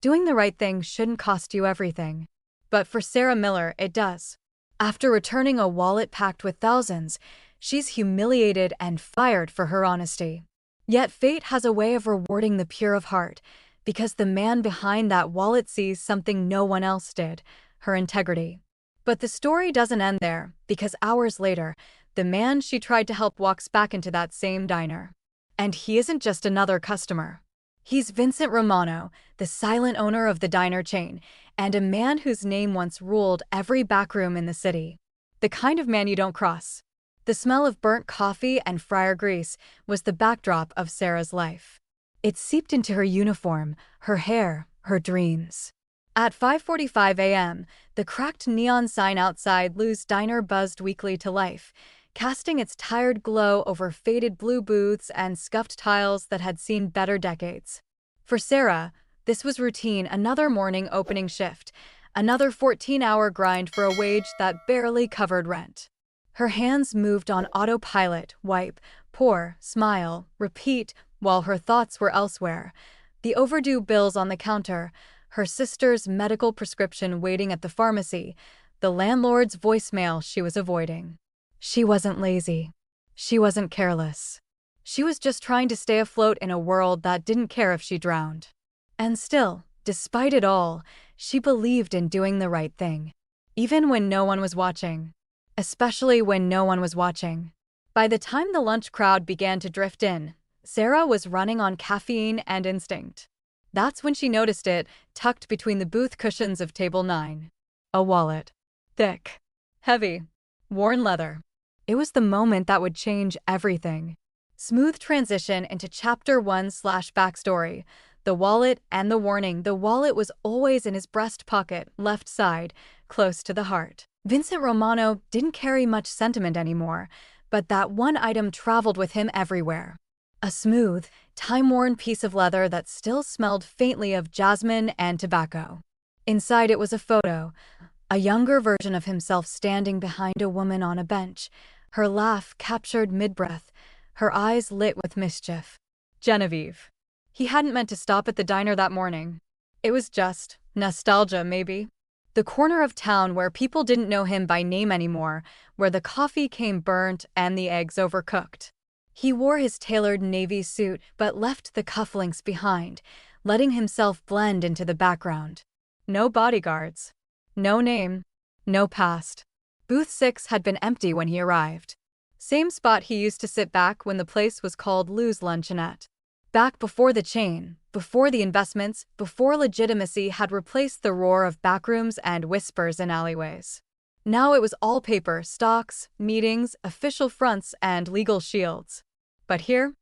Doing the right thing shouldn't cost you everything. But for Sarah Miller, it does. After returning a wallet packed with thousands, she's humiliated and fired for her honesty. Yet fate has a way of rewarding the pure of heart, because the man behind that wallet sees something no one else did: her integrity. But the story doesn't end there, because hours later, the man she tried to help walks back into that same diner. And he isn't just another customer. He's Vincent Romano, the silent owner of the diner chain, and a man whose name once ruled every backroom in the city. The kind of man you don't cross. The smell of burnt coffee and fryer grease was the backdrop of Sarah's life. It seeped into her uniform, her hair, her dreams. At 5:45 a.m., the cracked neon sign outside Lou's diner buzzed weakly to life, casting its tired glow over faded blue booths and scuffed tiles that had seen better decades. For Sarah, this was routine: another morning opening shift, another 14-hour grind for a wage that barely covered rent. Her hands moved on autopilot: wipe, pour, smile, repeat, while her thoughts were elsewhere. The overdue bills on the counter, her sister's medical prescription waiting at the pharmacy, the landlord's voicemail she was avoiding. She wasn't lazy. She wasn't careless. She was just trying to stay afloat in a world that didn't care if she drowned. And still, despite it all, she believed in doing the right thing. Even when no one was watching. Especially when no one was watching. By the time the lunch crowd began to drift in, Sarah was running on caffeine and instinct. That's when she noticed it, tucked between the booth cushions of table 9. A wallet. Thick. Heavy. Worn leather. It was the moment that would change everything. Smooth transition into Chapter 1/backstory. The wallet and the warning. The wallet was always in his breast pocket, left side, close to the heart. Vincent Romano didn't carry much sentiment anymore, but that one item traveled with him everywhere. A smooth, time-worn piece of leather that still smelled faintly of jasmine and tobacco. Inside it was a photo, a younger version of himself standing behind a woman on a bench, her laugh captured mid-breath, her eyes lit with mischief. Genevieve. He hadn't meant to stop at the diner that morning. It was just nostalgia, maybe. The corner of town where people didn't know him by name anymore, where the coffee came burnt and the eggs overcooked. He wore his tailored navy suit but left the cufflinks behind, letting himself blend into the background. No bodyguards. No name. No past. Booth 6 had been empty when he arrived. Same spot he used to sit back when the place was called Lou's Luncheonette. Back before the chain, before the investments, before legitimacy had replaced the roar of backrooms and whispers in alleyways. Now it was all paper, stocks, meetings, official fronts, and legal shields. But here,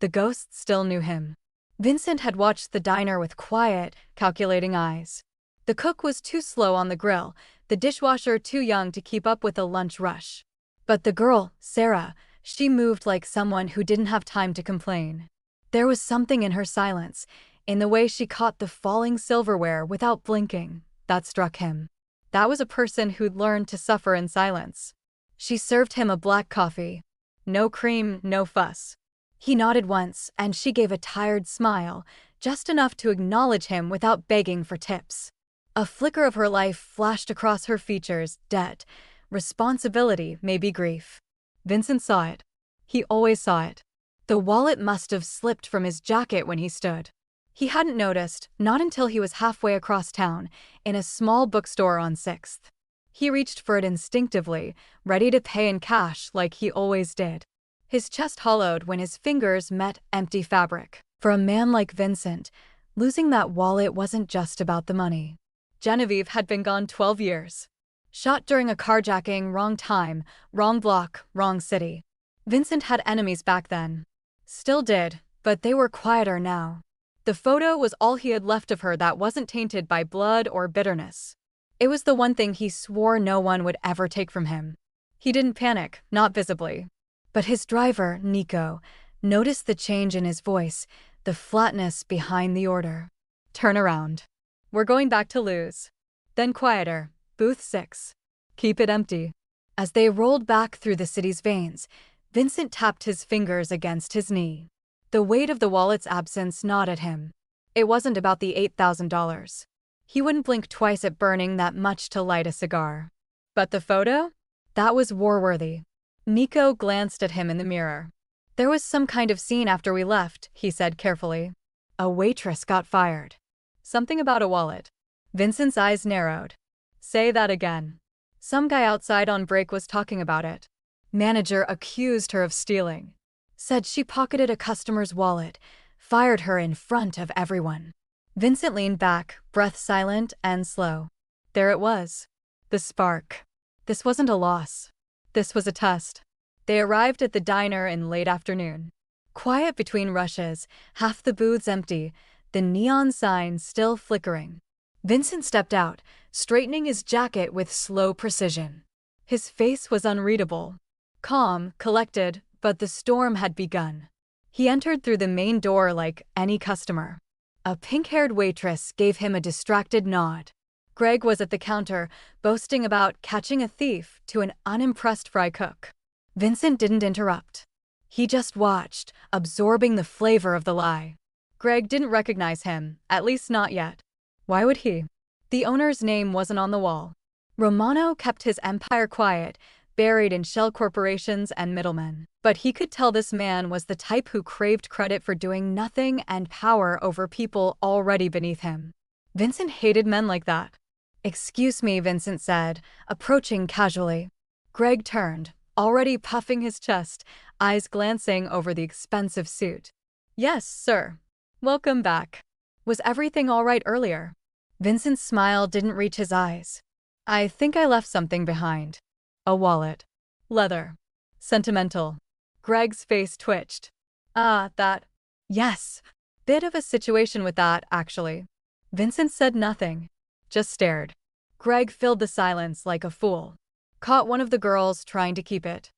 the ghost still knew him. Vincent had watched the diner with quiet, calculating eyes. The cook was too slow on the grill, the dishwasher too young to keep up with the lunch rush. But the girl, Sarah, she moved like someone who didn't have time to complain. There was something in her silence, in the way she caught the falling silverware without blinking, that struck him. That was a person who'd learned to suffer in silence. She served him a black coffee. No cream, no fuss. He nodded once, and she gave a tired smile, just enough to acknowledge him without begging for tips. A flicker of her life flashed across her features: debt, responsibility, maybe grief. Vincent saw it. He always saw it. The wallet must have slipped from his jacket when he stood. He hadn't noticed, not until he was halfway across town, in a small bookstore on 6th. He reached for it instinctively, ready to pay in cash like he always did. His chest hollowed when his fingers met empty fabric. For a man like Vincent, losing that wallet wasn't just about the money. Genevieve had been gone 12 years. Shot during a carjacking, wrong time, wrong block, wrong city. Vincent had enemies back then. Still did, but they were quieter now. The photo was all he had left of her that wasn't tainted by blood or bitterness. It was the one thing he swore no one would ever take from him. He didn't panic, not visibly. But his driver, Nico, noticed the change in his voice, the flatness behind the order. Turn around. We're going back to Lou's. Then quieter. Booth 6. Keep it empty. As they rolled back through the city's veins, Vincent tapped his fingers against his knee. The weight of the wallet's absence gnawed at him. It wasn't about the $8,000. He wouldn't blink twice at burning that much to light a cigar. But the photo? That was war-worthy. Nico glanced at him in the mirror. There was some kind of scene after we left, he said carefully. A waitress got fired. Something about a wallet. Vincent's eyes narrowed. Say that again. Some guy outside on break was talking about it. Manager accused her of stealing. Said she pocketed a customer's wallet, fired her in front of everyone. Vincent leaned back, breath silent and slow. There it was. The spark. This wasn't a loss. This was a test. They arrived at the diner in late afternoon. Quiet between rushes, half the booths empty, the neon sign still flickering. Vincent stepped out, straightening his jacket with slow precision. His face was unreadable. Calm, collected, but the storm had begun. He entered through the main door like any customer. A pink-haired waitress gave him a distracted nod. Greg was at the counter, boasting about catching a thief to an unimpressed fry cook. Vincent didn't interrupt. He just watched, absorbing the flavor of the lie. Greg didn't recognize him, at least not yet. Why would he? The owner's name wasn't on the wall. Romano kept his empire quiet, buried in shell corporations and middlemen. But he could tell this man was the type who craved credit for doing nothing and power over people already beneath him. Vincent hated men like that. Excuse me, Vincent said, approaching casually. Greg turned, already puffing his chest, eyes glancing over the expensive suit. Yes, sir. Welcome back. Was everything all right earlier? Vincent's smile didn't reach his eyes. I think I left something behind. A wallet. Leather. Sentimental. Greg's face twitched. That. Yes. Bit of a situation with that, actually. Vincent said nothing. Just stared. Greg filled the silence like a fool. Caught one of the girls trying to keep it.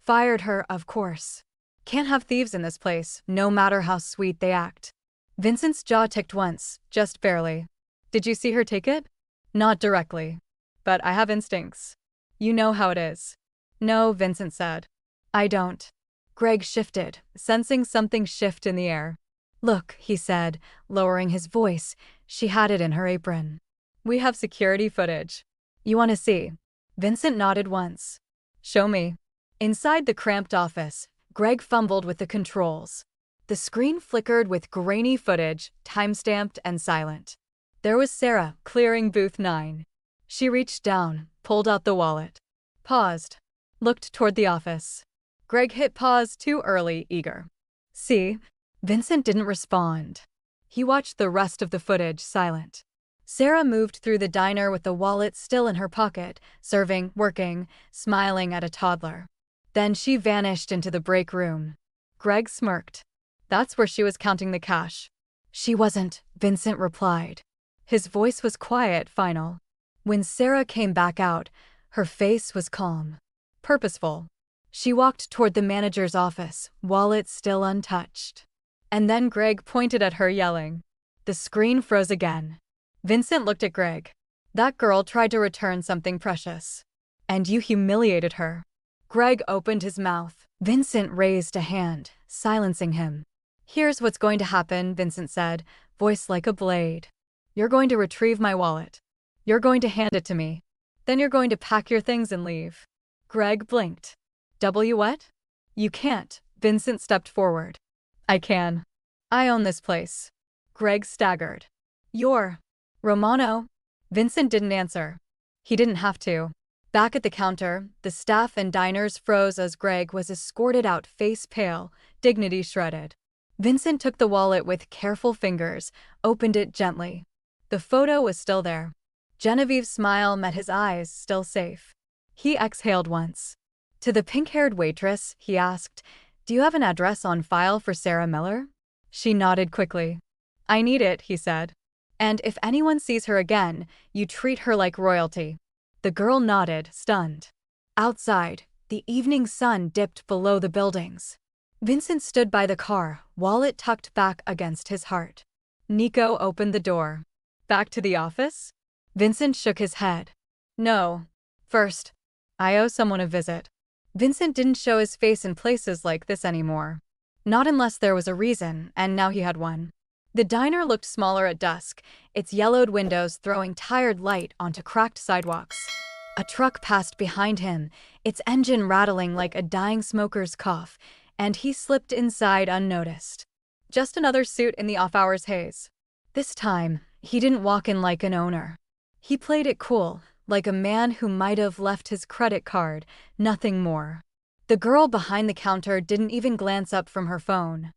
Fired her, of course. Can't have thieves in this place, no matter how sweet they act. Vincent's jaw ticked once, just barely. Did you see her take it? Not directly. But I have instincts. You know how it is. No, Vincent said. I don't. Greg shifted, sensing something shift in the air. Look, he said, lowering his voice. She had it in her apron. We have security footage. You want to see? Vincent nodded once. Show me. Inside the cramped office, Greg fumbled with the controls. The screen flickered with grainy footage, time-stamped and silent. There was Sarah, clearing booth 9. She reached down, pulled out the wallet. Paused. Looked toward the office. Greg hit pause too early, eager. See? Vincent didn't respond. He watched the rest of the footage, silent. Sarah moved through the diner with the wallet still in her pocket, serving, working, smiling at a toddler. Then she vanished into the break room. Greg smirked. That's where she was counting the cash. She wasn't, Vincent replied. His voice was quiet, final. When Sarah came back out, her face was calm. Purposeful. She walked toward the manager's office, wallet still untouched. And then Greg pointed at her, yelling. The screen froze again. Vincent looked at Greg. That girl tried to return something precious. And you humiliated her. Greg opened his mouth. Vincent raised a hand, silencing him. Here's what's going to happen, Vincent said, voice like a blade. You're going to retrieve my wallet. You're going to hand it to me. Then you're going to pack your things and leave. Greg blinked. What? You can't. Vincent stepped forward. I can. I own this place. Greg staggered. You're Romano. Vincent didn't answer. He didn't have to. Back at the counter, the staff and diners froze as Greg was escorted out, face pale, dignity shredded. Vincent took the wallet with careful fingers, opened it gently. The photo was still there. Genevieve's smile met his eyes, still safe. He exhaled once. To the pink-haired waitress, he asked, Do you have an address on file for Sarah Miller? She nodded quickly. I need it, he said. And if anyone sees her again, you treat her like royalty. The girl nodded, stunned. Outside, the evening sun dipped below the buildings. Vincent stood by the car, wallet tucked back against his heart. Nico opened the door. Back to the office? Vincent shook his head. No. First, I owe someone a visit. Vincent didn't show his face in places like this anymore. Not unless there was a reason, and now he had one. The diner looked smaller at dusk, its yellowed windows throwing tired light onto cracked sidewalks. A truck passed behind him, its engine rattling like a dying smoker's cough, and he slipped inside unnoticed. Just another suit in the off-hours haze. This time, he didn't walk in like an owner. He played it cool, like a man who might have left his credit card, nothing more. The girl behind the counter didn't even glance up from her phone.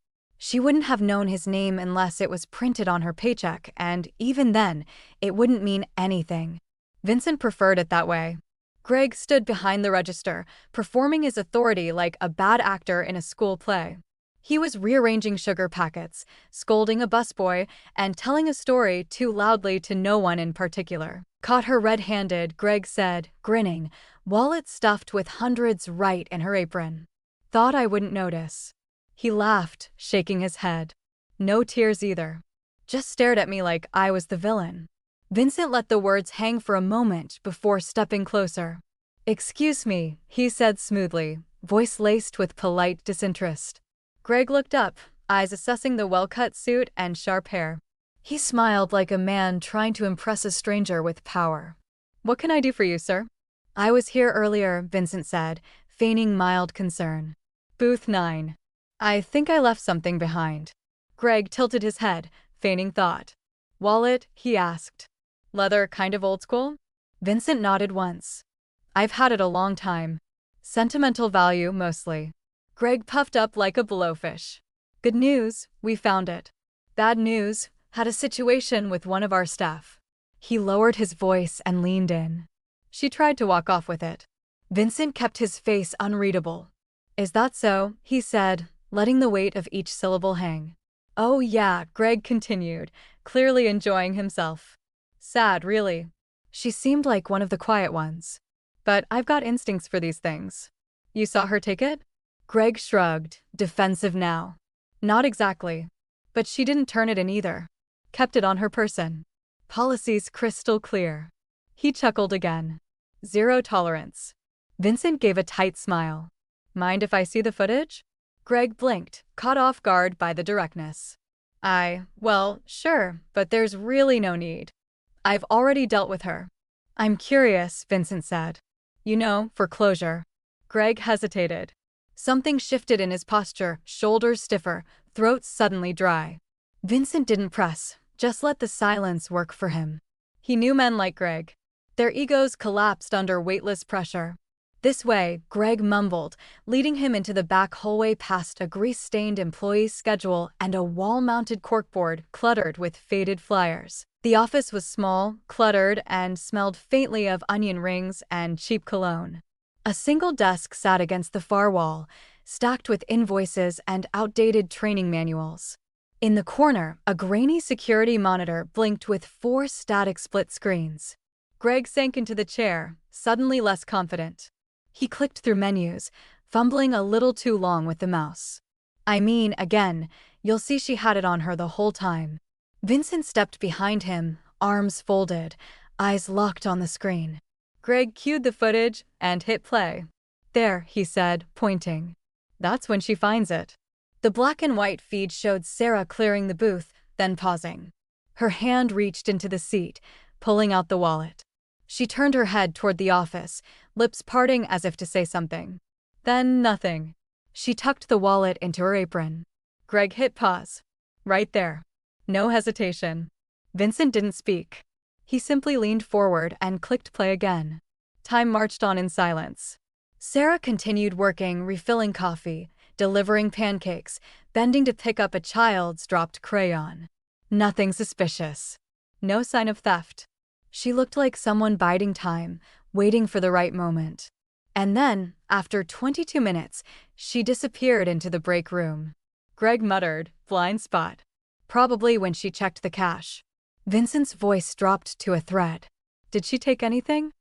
She wouldn't have known his name unless it was printed on her paycheck, and even then, it wouldn't mean anything. Vincent preferred it that way. Greg stood behind the register, performing his authority like a bad actor in a school play. He was rearranging sugar packets, scolding a busboy, and telling a story too loudly to no one in particular. Caught her red-handed, Greg said, grinning, wallet stuffed with hundreds right in her apron. Thought I wouldn't notice. He laughed, shaking his head. No tears either. Just stared at me like I was the villain. Vincent let the words hang for a moment before stepping closer. "Excuse me," he said smoothly, voice laced with polite disinterest. Greg looked up, eyes assessing the well-cut suit and sharp hair. He smiled like a man trying to impress a stranger with power. "What can I do for you, sir?" "I was here earlier," Vincent said, feigning mild concern. "Booth 9. I think I left something behind." Greg tilted his head, feigning thought. "Wallet?" he asked. "Leather, kind of old school?" Vincent nodded once. "I've had it a long time. Sentimental value, mostly." Greg puffed up like a blowfish. "Good news, we found it. Bad news, had a situation with one of our staff." He lowered his voice and leaned in. "She tried to walk off with it." Vincent kept his face unreadable. "Is that so?" he said, letting the weight of each syllable hang. "Oh yeah," Greg continued, clearly enjoying himself. "Sad, really. She seemed like one of the quiet ones. But I've got instincts for these things." "You saw her take it?" Greg shrugged, defensive now. "Not exactly. But she didn't turn it in either. Kept it on her person. Policies crystal clear." He chuckled again. "Zero tolerance." Vincent gave a tight smile. "Mind if I see the footage?" Greg blinked, caught off guard by the directness. Well, sure, but there's really no need. I've already dealt with her." "I'm curious," Vincent said. "You know, for closure." Greg hesitated. Something shifted in his posture, shoulders stiffer, throat suddenly dry. Vincent didn't press, just let the silence work for him. He knew men like Greg. Their egos collapsed under weightless pressure. "This way," Greg mumbled, leading him into the back hallway past a grease-stained employee's schedule and a wall-mounted corkboard cluttered with faded flyers. The office was small, cluttered, and smelled faintly of onion rings and cheap cologne. A single desk sat against the far wall, stacked with invoices and outdated training manuals. In the corner, a grainy security monitor blinked with 4 static split screens. Greg sank into the chair, suddenly less confident. He clicked through menus, fumbling a little too long with the mouse. Again, you'll see she had it on her the whole time." Vincent stepped behind him, arms folded, eyes locked on the screen. Greg cued the footage and hit play. "There," he said, pointing. "That's when she finds it." The black and white feed showed Sarah clearing the booth, then pausing. Her hand reached into the seat, pulling out the wallet. She turned her head toward the office, lips parting as if to say something. Then nothing. She tucked the wallet into her apron. Greg hit pause. Right there. No hesitation. Vincent didn't speak. He simply leaned forward and clicked play again. Time marched on in silence. Sarah continued working, refilling coffee, delivering pancakes, bending to pick up a child's dropped crayon. Nothing suspicious. No sign of theft. She looked like someone biding time, waiting for the right moment. And then, after 22 minutes, she disappeared into the break room. Greg muttered, "Blind spot." Probably when she checked the cash. Vincent's voice dropped to a thread. "Did she take anything?"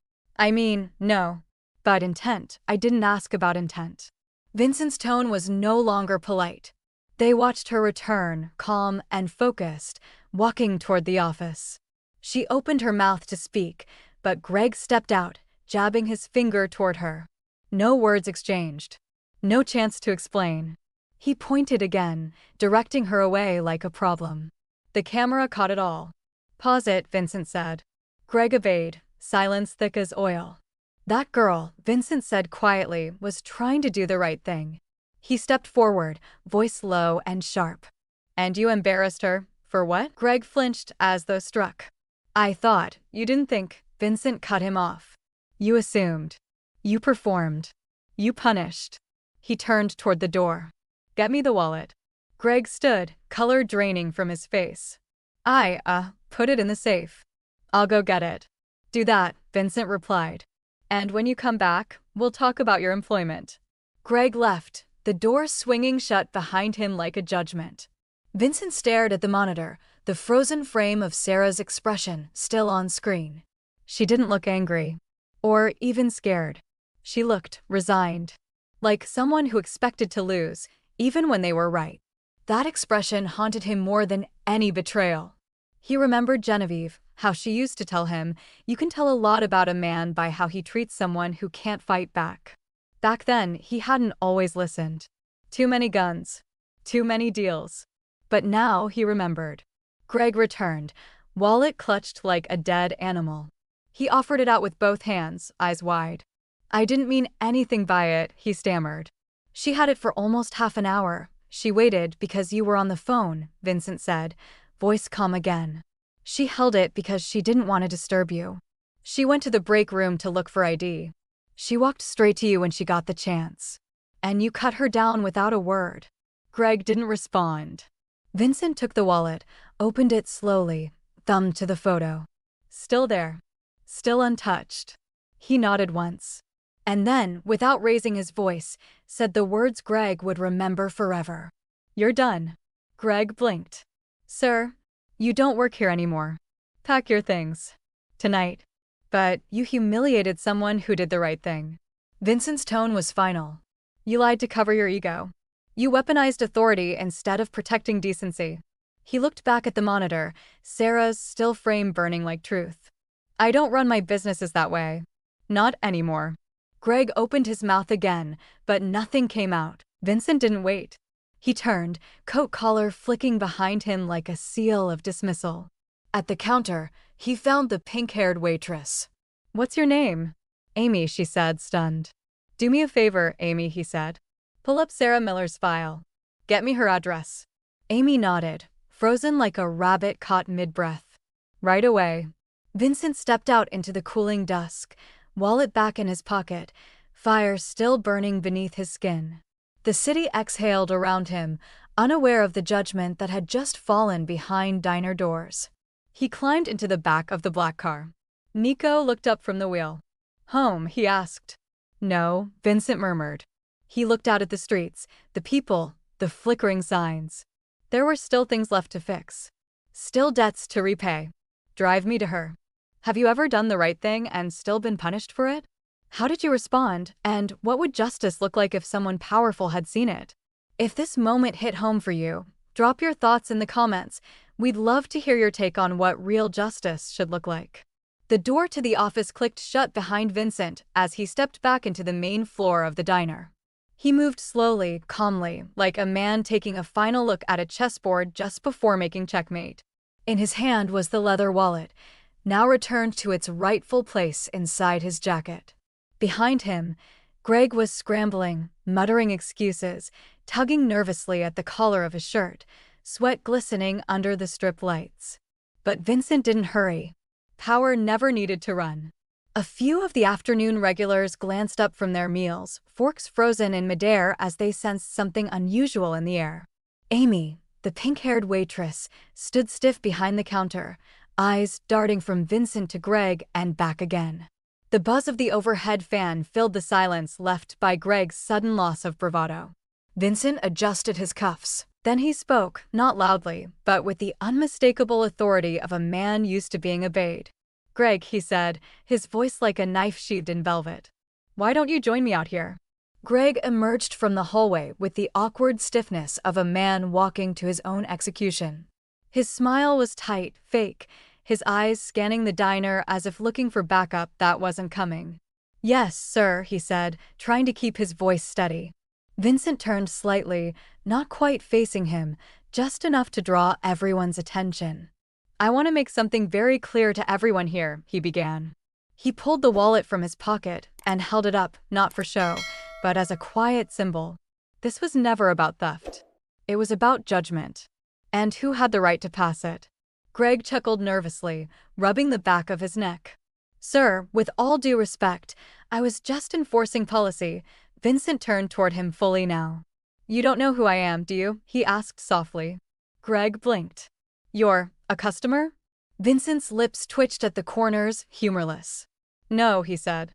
No. But intent. I didn't ask about intent." Vincent's tone was no longer polite. They watched her return, calm and focused, walking toward the office. She opened her mouth to speak, but Greg stepped out, jabbing his finger toward her. No words exchanged. No chance to explain. He pointed again, directing her away like a problem. The camera caught it all. Pause it, Vincent said. Greg obeyed, silence thick as oil. That girl, Vincent said quietly, was trying to do the right thing. He stepped forward, voice low and sharp. And you embarrassed her, for what? Greg flinched as though struck. I thought, you didn't think, Vincent cut him off. You assumed. You performed. You punished. He turned toward the door. Get me the wallet. Greg stood, color draining from his face. Put it in the safe. I'll go get it. Do that, Vincent replied. And when you come back, we'll talk about your employment. Greg left, the door swinging shut behind him like a judgment. Vincent stared at the monitor, the frozen frame of Sarah's expression still on screen. She didn't look angry. Or even scared. She looked resigned. Like someone who expected to lose, even when they were right. That expression haunted him more than any betrayal. He remembered Genevieve, how she used to tell him, you can tell a lot about a man by how he treats someone who can't fight back. Back then, he hadn't always listened. Too many guns. Too many deals. But now he remembered. Greg returned, wallet clutched like a dead animal. He offered it out with both hands, eyes wide. I didn't mean anything by it, he stammered. She had it for almost half an hour. She waited because you were on the phone, Vincent said, voice calm again. She held it because she didn't want to disturb you. She went to the break room to look for ID. She walked straight to you when she got the chance. And you cut her down without a word. Greg didn't respond. Vincent took the wallet, opened it slowly, thumbed to the photo. Still there. Still untouched. He nodded once. And then, without raising his voice, said the words Greg would remember forever. You're done. Greg blinked. Sir, you don't work here anymore. Pack your things. Tonight. But you humiliated someone who did the right thing. Vincent's tone was final. You lied to cover your ego. You weaponized authority instead of protecting decency. He looked back at the monitor, Sarah's still frame burning like truth. I don't run my businesses that way. Not anymore. Greg opened his mouth again, but nothing came out. Vincent didn't wait. He turned, coat collar flicking behind him like a seal of dismissal. At the counter, he found the pink-haired waitress. What's your name? Amy, she said, stunned. Do me a favor, Amy, he said. Pull up Sarah Miller's file. Get me her address. Amy nodded, frozen like a rabbit caught mid-breath. Right away. Vincent stepped out into the cooling dusk, wallet back in his pocket, fire still burning beneath his skin. The city exhaled around him, unaware of the judgment that had just fallen behind diner doors. He climbed into the back of the black car. Nico looked up from the wheel. Home, he asked. No, Vincent murmured. He looked out at the streets, the people, the flickering signs. There were still things left to fix. Still debts to repay. Drive me to her. Have you ever done the right thing and still been punished for it? How did you respond, and what would justice look like if someone powerful had seen it? If this moment hit home for you, drop your thoughts in the comments. We'd love to hear your take on what real justice should look like. The door to the office clicked shut behind Vincent as he stepped back into the main floor of the diner. He moved slowly, calmly, like a man taking a final look at a chessboard just before making checkmate. In his hand was the leather wallet, now returned to its rightful place inside his jacket. Behind him, Greg was scrambling, muttering excuses, tugging nervously at the collar of his shirt, sweat glistening under the strip lights. But Vincent didn't hurry. Power never needed to run. A few of the afternoon regulars glanced up from their meals, forks frozen in midair as they sensed something unusual in the air. Amy, the pink-haired waitress, stood stiff behind the counter, eyes darting from Vincent to Greg and back again. The buzz of the overhead fan filled the silence left by Greg's sudden loss of bravado. Vincent adjusted his cuffs. Then he spoke, not loudly, but with the unmistakable authority of a man used to being obeyed. Greg, he said, his voice like a knife sheathed in velvet. Why don't you join me out here? Greg emerged from the hallway with the awkward stiffness of a man walking to his own execution. His smile was tight, fake, his eyes scanning the diner as if looking for backup that wasn't coming. Yes, sir, he said, trying to keep his voice steady. Vincent turned slightly, not quite facing him, just enough to draw everyone's attention. "I want to make something very clear to everyone here," he began. He pulled the wallet from his pocket and held it up, not for show, but as a quiet symbol. This was never about theft. It was about judgment. And who had the right to pass it? Greg chuckled nervously, rubbing the back of his neck. "Sir, with all due respect, I was just enforcing policy." Vincent turned toward him fully now. "You don't know who I am, do you?" he asked softly. Greg blinked. "You're a customer?" Vincent's lips twitched at the corners, humorless. "No," he said.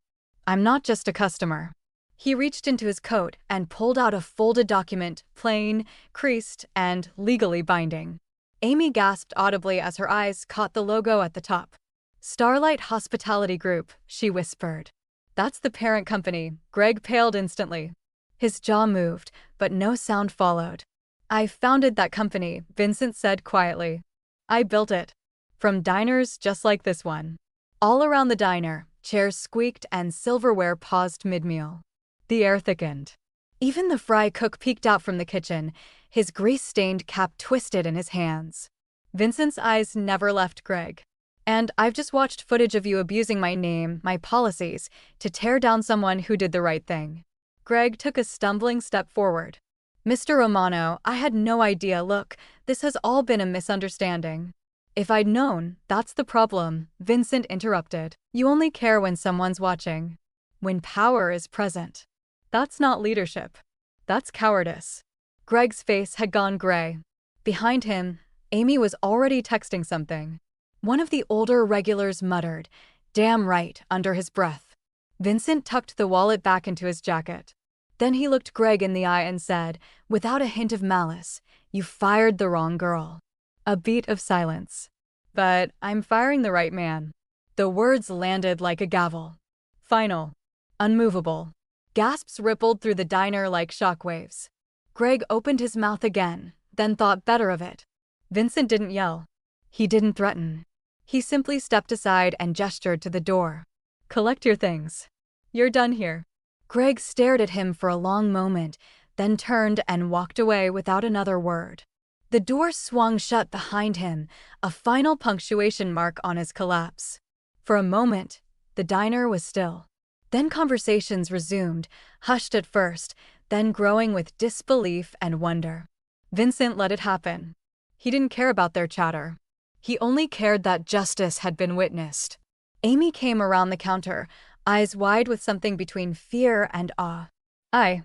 "I'm not just a customer." He reached into his coat and pulled out a folded document, plain, creased, and legally binding. Amy gasped audibly as her eyes caught the logo at the top. "Starlight Hospitality Group," she whispered. "That's the parent company." Greg paled instantly. His jaw moved, but no sound followed. "I founded that company," Vincent said quietly. "I built it. From diners just like this one." All around the diner, chairs squeaked and silverware paused mid-meal. The air thickened. Even the fry cook peeked out from the kitchen, his grease-stained cap twisted in his hands. Vincent's eyes never left Greg. "And I've just watched footage of you abusing my name, my policies, to tear down someone who did the right thing." Greg took a stumbling step forward. "Mr. Romano, I had no idea. Look, this has all been a misunderstanding." "If I'd known, that's the problem," Vincent interrupted. "You only care when someone's watching. When power is present. That's not leadership. That's cowardice." Greg's face had gone gray. Behind him, Amy was already texting something. One of the older regulars muttered, "Damn right," under his breath. Vincent tucked the wallet back into his jacket. Then he looked Greg in the eye and said, without a hint of malice, "You fired the wrong girl." A beat of silence. "But I'm firing the right man." The words landed like a gavel. Final. Unmovable. Gasps rippled through the diner like shockwaves. Greg opened his mouth again, then thought better of it. Vincent didn't yell. He didn't threaten. He simply stepped aside and gestured to the door. "Collect your things. You're done here." Greg stared at him for a long moment, then turned and walked away without another word. The door swung shut behind him, a final punctuation mark on his collapse. For a moment, the diner was still. Then conversations resumed, hushed at first, then growing with disbelief and wonder. Vincent let it happen. He didn't care about their chatter. He only cared that justice had been witnessed. Amy came around the counter, eyes wide with something between fear and awe. I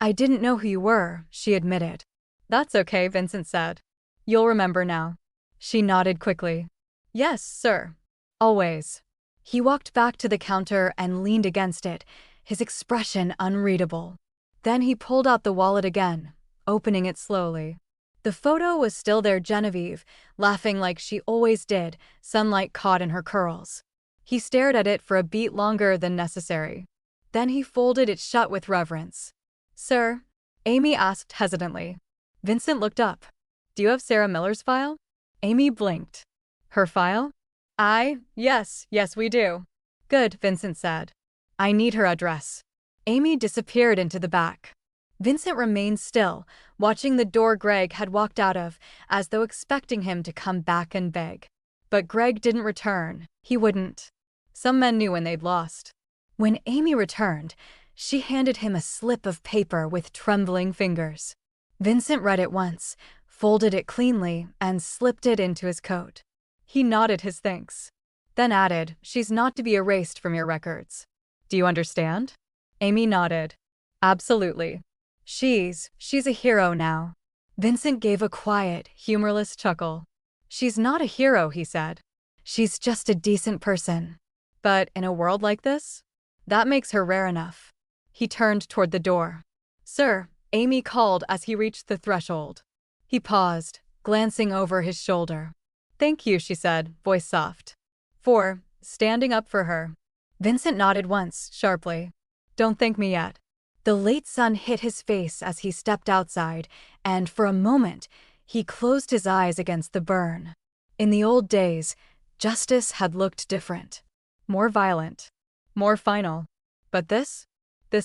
didn't know who you were," she admitted. "That's okay," Vincent said. "You'll remember now." She nodded quickly. "Yes, sir. Always." He walked back to the counter and leaned against it, his expression unreadable. Then he pulled out the wallet again, opening it slowly. The photo was still there, Genevieve, laughing like she always did, sunlight caught in her curls. He stared at it for a beat longer than necessary. Then he folded it shut with reverence. "Sir?" Amy asked hesitantly. Vincent looked up. "Do you have Sarah Miller's file?" Amy blinked. "Her file?" Yes, we do." "Good," Vincent said. "I need her address." Amy disappeared into the back. Vincent remained still, watching the door Greg had walked out of, as though expecting him to come back and beg. But Greg didn't return. He wouldn't. Some men knew when they'd lost. When Amy returned, she handed him a slip of paper with trembling fingers. Vincent read it once, folded it cleanly, and slipped it into his coat. He nodded his thanks. Then added, "She's not to be erased from your records. Do you understand?" Amy nodded. "Absolutely. She's a hero now." Vincent gave a quiet, humorless chuckle. "She's not a hero," he said. "She's just a decent person. But in a world like this, that makes her rare enough." He turned toward the door. "Sir," Amy called as he reached the threshold. He paused, glancing over his shoulder. "Thank you," she said, voice soft. "For standing up for her." Vincent nodded once, sharply. "Don't thank me yet." The late sun hit his face as he stepped outside, and for a moment, he closed his eyes against the burn. In the old days, justice had looked different. More violent. More final. But this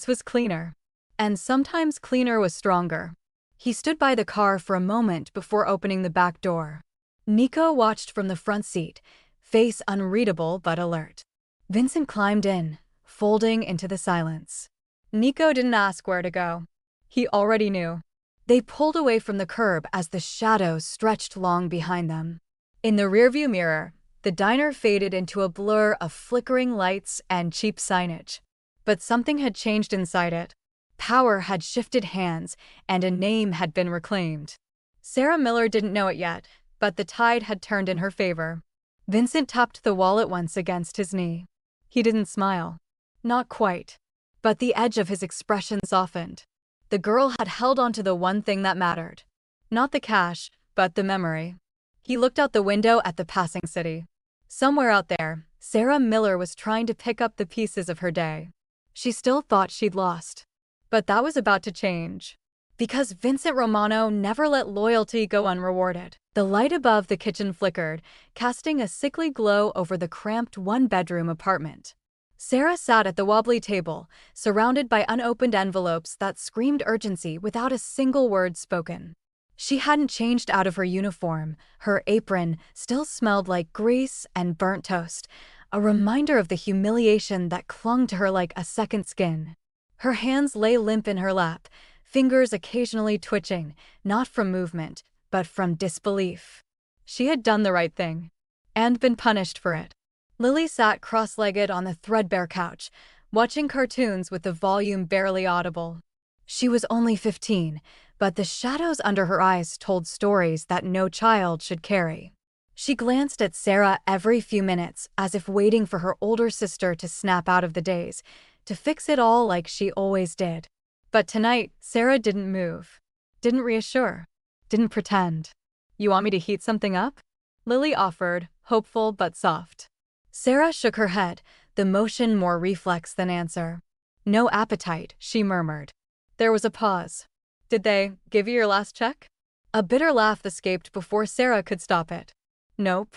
was cleaner. And sometimes cleaner was stronger. He stood by the car for a moment before opening the back door. Nico watched from the front seat, face unreadable but alert. Vincent climbed in, folding into the silence. Nico didn't ask where to go. He already knew. They pulled away from the curb as the shadows stretched long behind them. In the rearview mirror, the diner faded into a blur of flickering lights and cheap signage. But something had changed inside it. Power had shifted hands, and a name had been reclaimed. Sarah Miller didn't know it yet, but the tide had turned in her favor. Vincent tapped the wallet once against his knee. He didn't smile. Not quite. But the edge of his expression softened. The girl had held onto the one thing that mattered. Not the cash, but the memory. He looked out the window at the passing city. Somewhere out there, Sarah Miller was trying to pick up the pieces of her day. She still thought she'd lost. But that was about to change. Because Vincent Romano never let loyalty go unrewarded. The light above the kitchen flickered, casting a sickly glow over the cramped one-bedroom apartment. Sarah sat at the wobbly table, surrounded by unopened envelopes that screamed urgency without a single word spoken. She hadn't changed out of her uniform. Her apron still smelled like grease and burnt toast, a reminder of the humiliation that clung to her like a second skin. Her hands lay limp in her lap, fingers occasionally twitching, not from movement, but from disbelief. She had done the right thing, and been punished for it. Lily sat cross-legged on the threadbare couch, watching cartoons with the volume barely audible. She was only 15, but the shadows under her eyes told stories that no child should carry. She glanced at Sarah every few minutes, as if waiting for her older sister to snap out of the daze, to fix it all like she always did. But tonight, Sarah didn't move, didn't reassure, didn't pretend. "You want me to heat something up?" Lily offered, hopeful but soft. Sarah shook her head, the motion more reflex than answer. "No appetite," she murmured. There was a pause. "Did they give you your last check?" A bitter laugh escaped before Sarah could stop it. "Nope.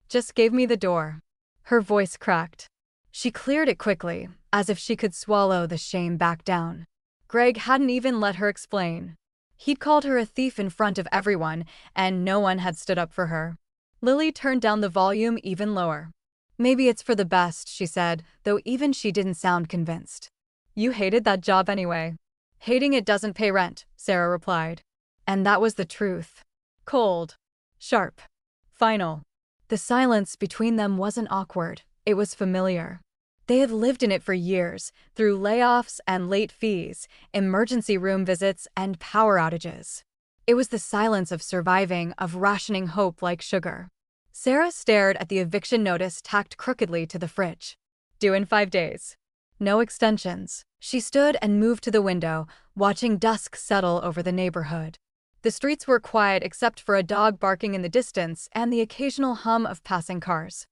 Just gave me the door." Her voice cracked. She cleared it quickly, as if she could swallow the shame back down. Greg hadn't even let her explain. He'd called her a thief in front of everyone, and no one had stood up for her. Lily turned down the volume even lower. "Maybe it's for the best," she said, though even she didn't sound convinced. "You hated that job anyway." "Hating it doesn't pay rent," Sarah replied. And that was the truth. Cold. Sharp. Final. The silence between them wasn't awkward, it was familiar. They had lived in it for years, through layoffs and late fees, emergency room visits, and power outages. It was the silence of surviving, of rationing hope like sugar. Sarah stared at the eviction notice tacked crookedly to the fridge. "Due in 5 days. No extensions." She stood and moved to the window, watching dusk settle over the neighborhood. The streets were quiet except for a dog barking in the distance and the occasional hum of passing cars.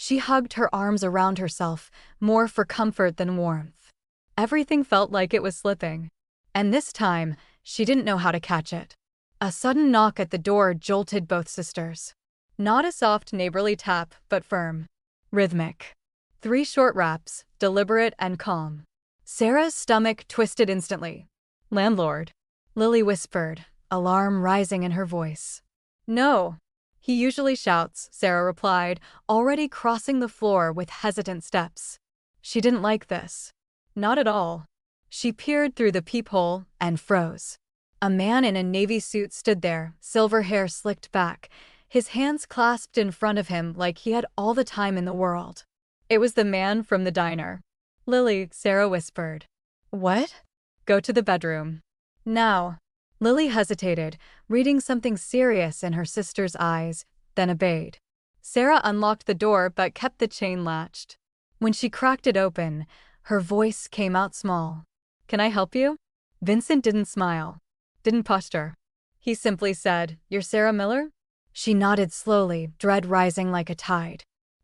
She hugged her arms around herself, more for comfort than warmth. Everything felt like it was slipping. And this time, she didn't know how to catch it. A sudden knock at the door jolted both sisters. Not a soft neighborly tap, but firm. Rhythmic. 3 short raps, deliberate and calm. Sarah's stomach twisted instantly. "Landlord," Lily whispered, alarm rising in her voice. "No. He usually shouts," Sarah replied, already crossing the floor with hesitant steps. She didn't like this. Not at all. She peered through the peephole and froze. A man in a navy suit stood there, silver hair slicked back, his hands clasped in front of him like he had all the time in the world. It was the man from the diner. "Lily," Sarah whispered. "What?" "Go to the bedroom. Now." Lily hesitated, reading something serious in her sister's eyes, then obeyed. Sarah unlocked the door but kept the chain latched. When she cracked it open, her voice came out small. "Can I help you?" Vincent didn't smile. Didn't posture. He simply said, "You're Sarah Miller?" She nodded slowly, dread rising like a tide.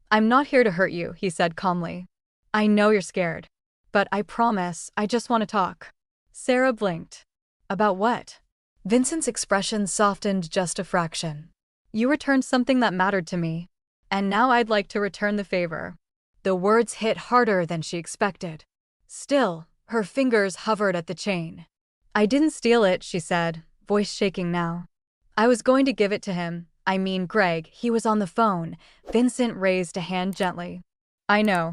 "I'm not here to hurt you," he said calmly. "I know you're scared. But I promise, I just want to talk." Sarah blinked. "About what?" Vincent's expression softened just a fraction. "You returned something that mattered to me. And now I'd like to return the favor." The words hit harder than she expected. Still, her fingers hovered at the chain. "I didn't steal it," she said, voice shaking now. I was going to give it to him. I mean, Greg, he was on the phone. Vincent raised a hand gently. I know.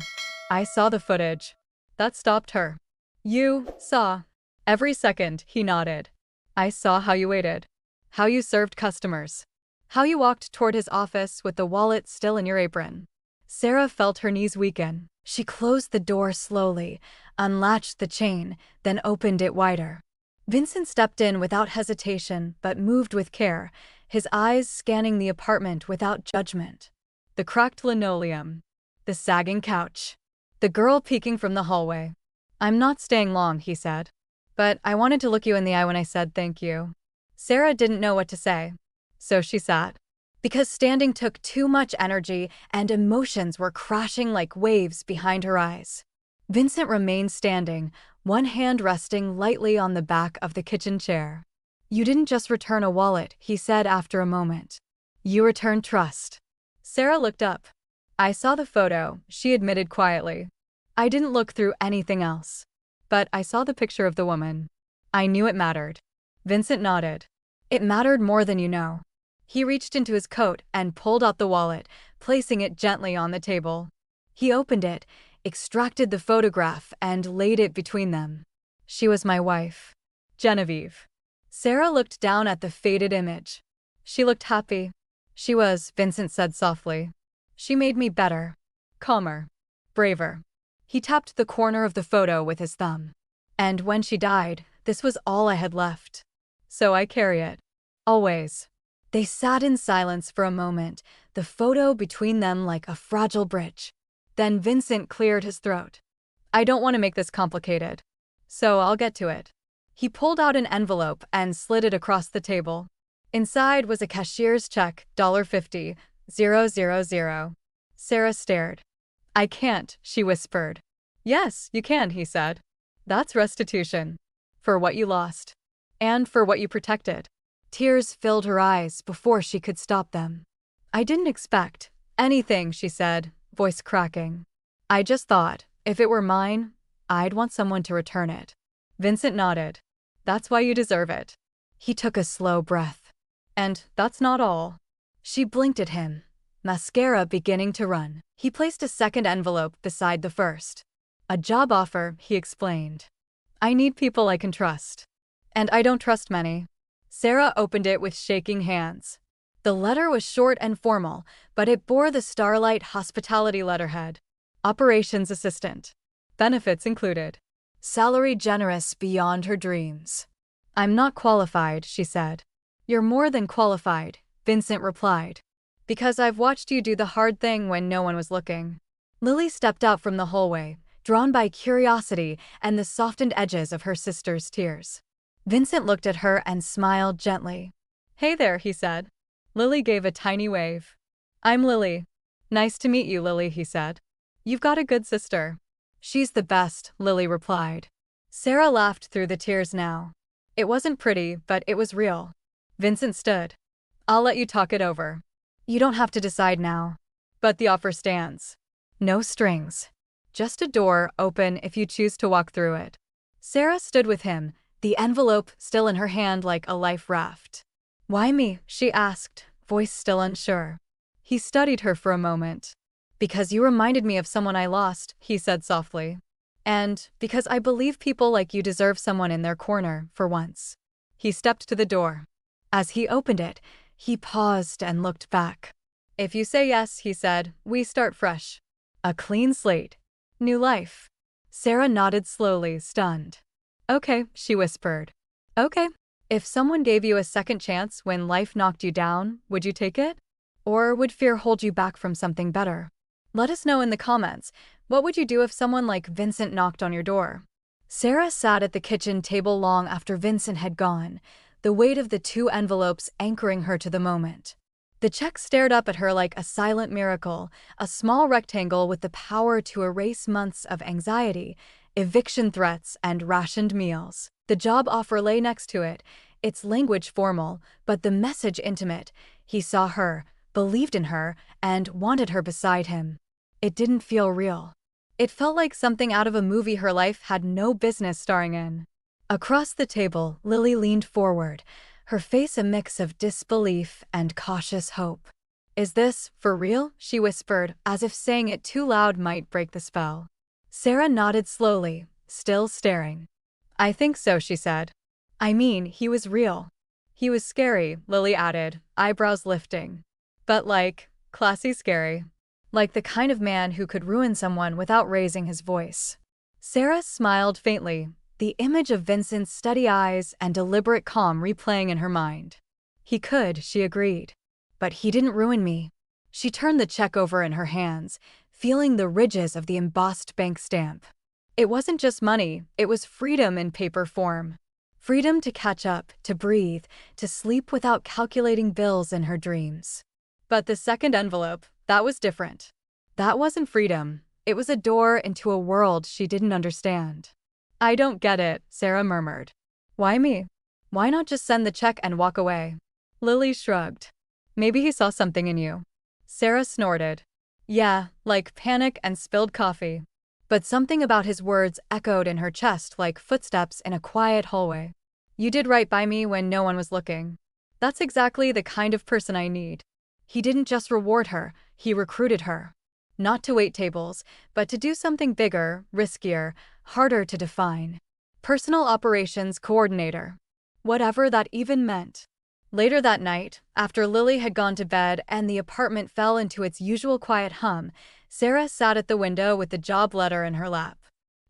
I saw the footage. That stopped her. You saw. Every second, he nodded. I saw how you waited. How you served customers. How you walked toward his office with the wallet still in your apron. Sarah felt her knees weaken. She closed the door slowly, unlatched the chain, then opened it wider. Vincent stepped in without hesitation but moved with care, his eyes scanning the apartment without judgment. The cracked linoleum. The sagging couch. The girl peeking from the hallway. I'm not staying long, he said. But I wanted to look you in the eye when I said thank you. Sarah didn't know what to say. So she sat. Because standing took too much energy and emotions were crashing like waves behind her eyes. Vincent remained standing, one hand resting lightly on the back of the kitchen chair. You didn't just return a wallet, he said after a moment. You returned trust. Sarah looked up. I saw the photo, she admitted quietly. I didn't look through anything else. But I saw the picture of the woman. I knew it mattered. Vincent nodded. It mattered more than you know. He reached into his coat and pulled out the wallet, placing it gently on the table. He opened it, extracted the photograph, and laid it between them. She was my wife. Genevieve. Sarah looked down at the faded image. She looked happy. She was, Vincent said softly. She made me better. Calmer. Braver. He tapped the corner of the photo with his thumb. And when she died, this was all I had left. So I carry it. Always. They sat in silence for a moment, the photo between them like a fragile bridge. Then Vincent cleared his throat. I don't want to make this complicated. So I'll get to it. He pulled out an envelope and slid it across the table. Inside was a cashier's check, $50, 000. Sarah stared. I can't, she whispered. Yes, you can, he said. That's restitution. For what you lost. And for what you protected. Tears filled her eyes before she could stop them. I didn't expect anything, she said, voice cracking. I just thought, if it were mine, I'd want someone to return it. Vincent nodded. That's why you deserve it. He took a slow breath. And that's not all. She blinked at him, mascara beginning to run. He placed a second envelope beside the first. A job offer, he explained. I need people I can trust. And I don't trust many. Sarah opened it with shaking hands. The letter was short and formal, but it bore the Starlight Hospitality letterhead. Operations assistant. Benefits included. Salary generous beyond her dreams. I'm not qualified, she said. You're more than qualified, Vincent replied. Because I've watched you do the hard thing when no one was looking. Lily stepped out from the hallway, drawn by curiosity and the softened edges of her sister's tears. Vincent looked at her and smiled gently. Hey there, he said. Lily gave a tiny wave. I'm Lily. Nice to meet you, Lily, he said. You've got a good sister. She's the best, Lily replied. Sarah laughed through the tears now. It wasn't pretty, but it was real. Vincent stood. I'll let you talk it over. You don't have to decide now. But the offer stands. No strings. Just a door open if you choose to walk through it. Sarah stood with him, the envelope still in her hand like a life raft. Why me? She asked, voice still unsure. He studied her for a moment. Because you reminded me of someone I lost, he said softly. And because I believe people like you deserve someone in their corner, for once. He stepped to the door. As he opened it, he paused and looked back. If you say yes, he said, we start fresh. A clean slate. New life. Sarah nodded slowly, stunned. Okay, she whispered. Okay. If someone gave you a second chance when life knocked you down, would you take it? Or would fear hold you back from something better? Let us know in the comments. What would you do if someone like Vincent knocked on your door? Sarah sat at the kitchen table long after Vincent had gone, the weight of the two envelopes anchoring her to the moment. The check stared up at her like a silent miracle, a small rectangle with the power to erase months of anxiety, eviction threats, and rationed meals. The job offer lay next to it, its language formal, but the message intimate. He saw her, believed in her, and wanted her beside him. It didn't feel real. It felt like something out of a movie her life had no business starring in. Across the table, Lily leaned forward, her face a mix of disbelief and cautious hope. "Is this for real?" she whispered, as if saying it too loud might break the spell. Sarah nodded slowly, still staring. "I think so," she said. "I mean, he was real." "He was scary," Lily added, eyebrows lifting. "But classy scary. Like the kind of man who could ruin someone without raising his voice." Sarah smiled faintly, the image of Vincent's steady eyes and deliberate calm replaying in her mind. "He could," she agreed. "But he didn't ruin me." She turned the check over in her hands, feeling the ridges of the embossed bank stamp. It wasn't just money, it was freedom in paper form. Freedom to catch up, to breathe, to sleep without calculating bills in her dreams. But the second envelope, that was different. That wasn't freedom. It was a door into a world she didn't understand. "I don't get it," Sarah murmured. "Why me? Why not just send the check and walk away?" Lily shrugged. "Maybe he saw something in you." Sarah snorted. "Yeah, like panic and spilled coffee." But something about his words echoed in her chest like footsteps in a quiet hallway. "You did right by me when no one was looking. That's exactly the kind of person I need." He didn't just reward her, he recruited her. Not to wait tables, but to do something bigger, riskier, harder to define. Personal operations coordinator. Whatever that even meant. Later that night, after Lily had gone to bed and the apartment fell into its usual quiet hum, Sarah sat at the window with the job letter in her lap.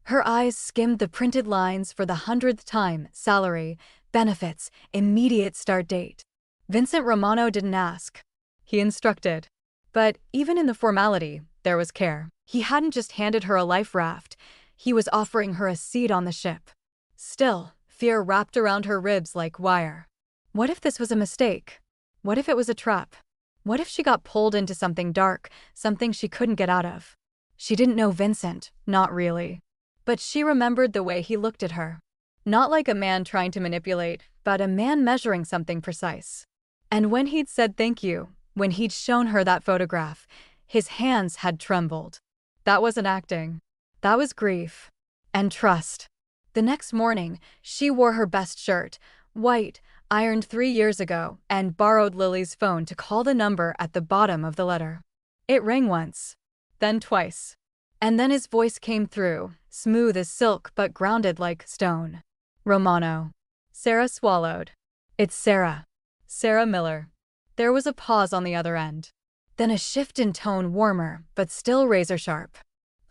Her eyes skimmed the printed lines for the 100th time: salary, benefits, immediate start date. Vincent Romano didn't ask. He instructed. But even in the formality, there was care. He hadn't just handed her a life raft, he was offering her a seat on the ship. Still, fear wrapped around her ribs like wire. What if this was a mistake? What if it was a trap? What if she got pulled into something dark, something she couldn't get out of? She didn't know Vincent, not really. But she remembered the way he looked at her. Not like a man trying to manipulate, but a man measuring something precise. And when he'd said thank you, when he'd shown her that photograph, his hands had trembled. That wasn't acting. That was grief. And trust. The next morning, she wore her best shirt, white, ironed 3 years ago, and borrowed Lily's phone to call the number at the bottom of the letter. It rang once, then twice. And then his voice came through, smooth as silk but grounded like stone. "Romano." Sarah swallowed. "It's Sarah. Sarah Miller." There was a pause on the other end. Then a shift in tone, warmer, but still razor-sharp.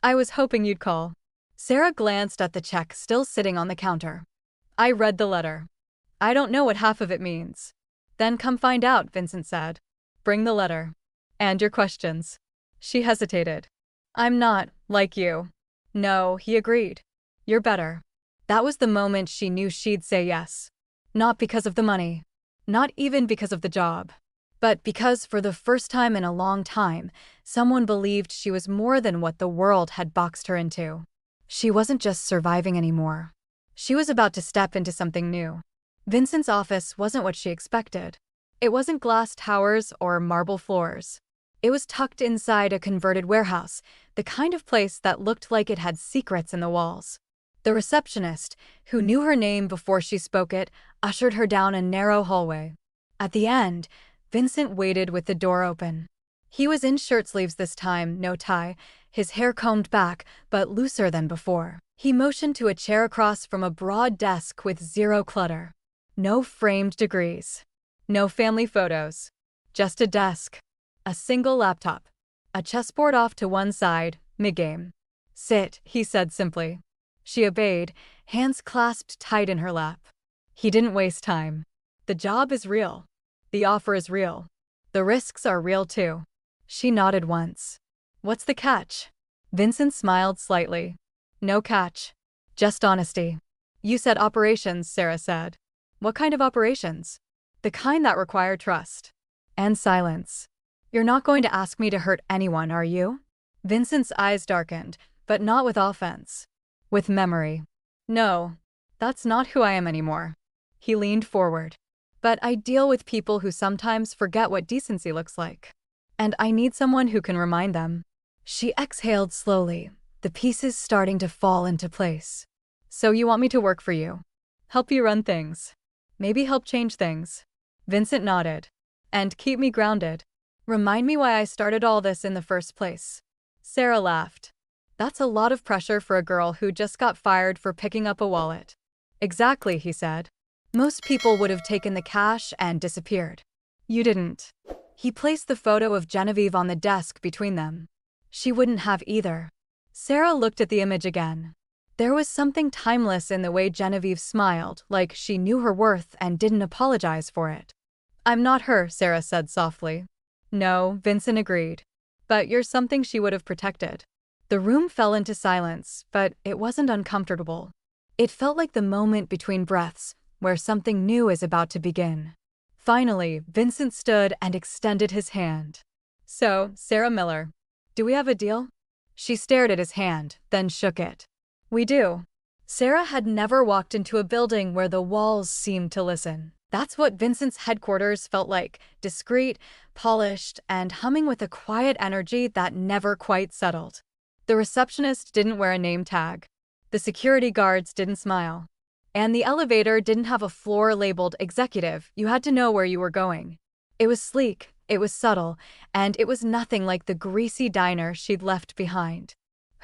"I was hoping you'd call." Sarah glanced at the check still sitting on the counter. "I read the letter. I don't know what half of it means." "Then come find out," Vincent said. "Bring the letter. And your questions." She hesitated. "I'm not, like you." "No," he agreed. "You're better." That was the moment she knew she'd say yes. Not because of the money. Not even because of the job. But because, for the first time in a long time, someone believed she was more than what the world had boxed her into. She wasn't just surviving anymore. She was about to step into something new. Vincent's office wasn't what she expected. It wasn't glass towers or marble floors. It was tucked inside a converted warehouse, the kind of place that looked like it had secrets in the walls. The receptionist, who knew her name before she spoke it, ushered her down a narrow hallway. At the end, Vincent waited with the door open. He was in shirt sleeves this time, no tie, his hair combed back, but looser than before. He motioned to a chair across from a broad desk with zero clutter. No framed degrees. No family photos. Just a desk. A single laptop. A chessboard off to one side, mid-game. "Sit," he said simply. She obeyed, hands clasped tight in her lap. He didn't waste time. "The job is real. The offer is real. The risks are real too." She nodded once. "What's the catch?" Vincent smiled slightly. "No catch. Just honesty." "You said operations," Sarah said. "What kind of operations?" "The kind that require trust." And silence. "You're not going to ask me to hurt anyone, are you?" Vincent's eyes darkened, but not with offense. With memory. "No. That's not who I am anymore." He leaned forward. "But I deal with people who sometimes forget what decency looks like. And I need someone who can remind them." She exhaled slowly, the pieces starting to fall into place. "So you want me to work for you? Help you run things?" Maybe help change things. Vincent nodded. And keep me grounded. Remind me why I started all this in the first place. Sarah laughed. That's a lot of pressure for a girl who just got fired for picking up a wallet. Exactly, he said. Most people would have taken the cash and disappeared. You didn't. He placed the photo of Genevieve on the desk between them. She wouldn't have either. Sarah looked at the image again. There was something timeless in the way Genevieve smiled, like she knew her worth and didn't apologize for it. I'm not her, Sarah said softly. No, Vincent agreed. But you're something she would have protected. The room fell into silence, but it wasn't uncomfortable. It felt like the moment between breaths, where something new is about to begin. Finally, Vincent stood and extended his hand. So, Sarah Miller, do we have a deal? She stared at his hand, then shook it. We do. Sarah had never walked into a building where the walls seemed to listen. That's what Vincent's headquarters felt like, discreet, polished, and humming with a quiet energy that never quite settled. The receptionist didn't wear a name tag. The security guards didn't smile. And the elevator didn't have a floor labeled executive. You had to know where you were going. It was sleek, it was subtle, and it was nothing like the greasy diner she'd left behind.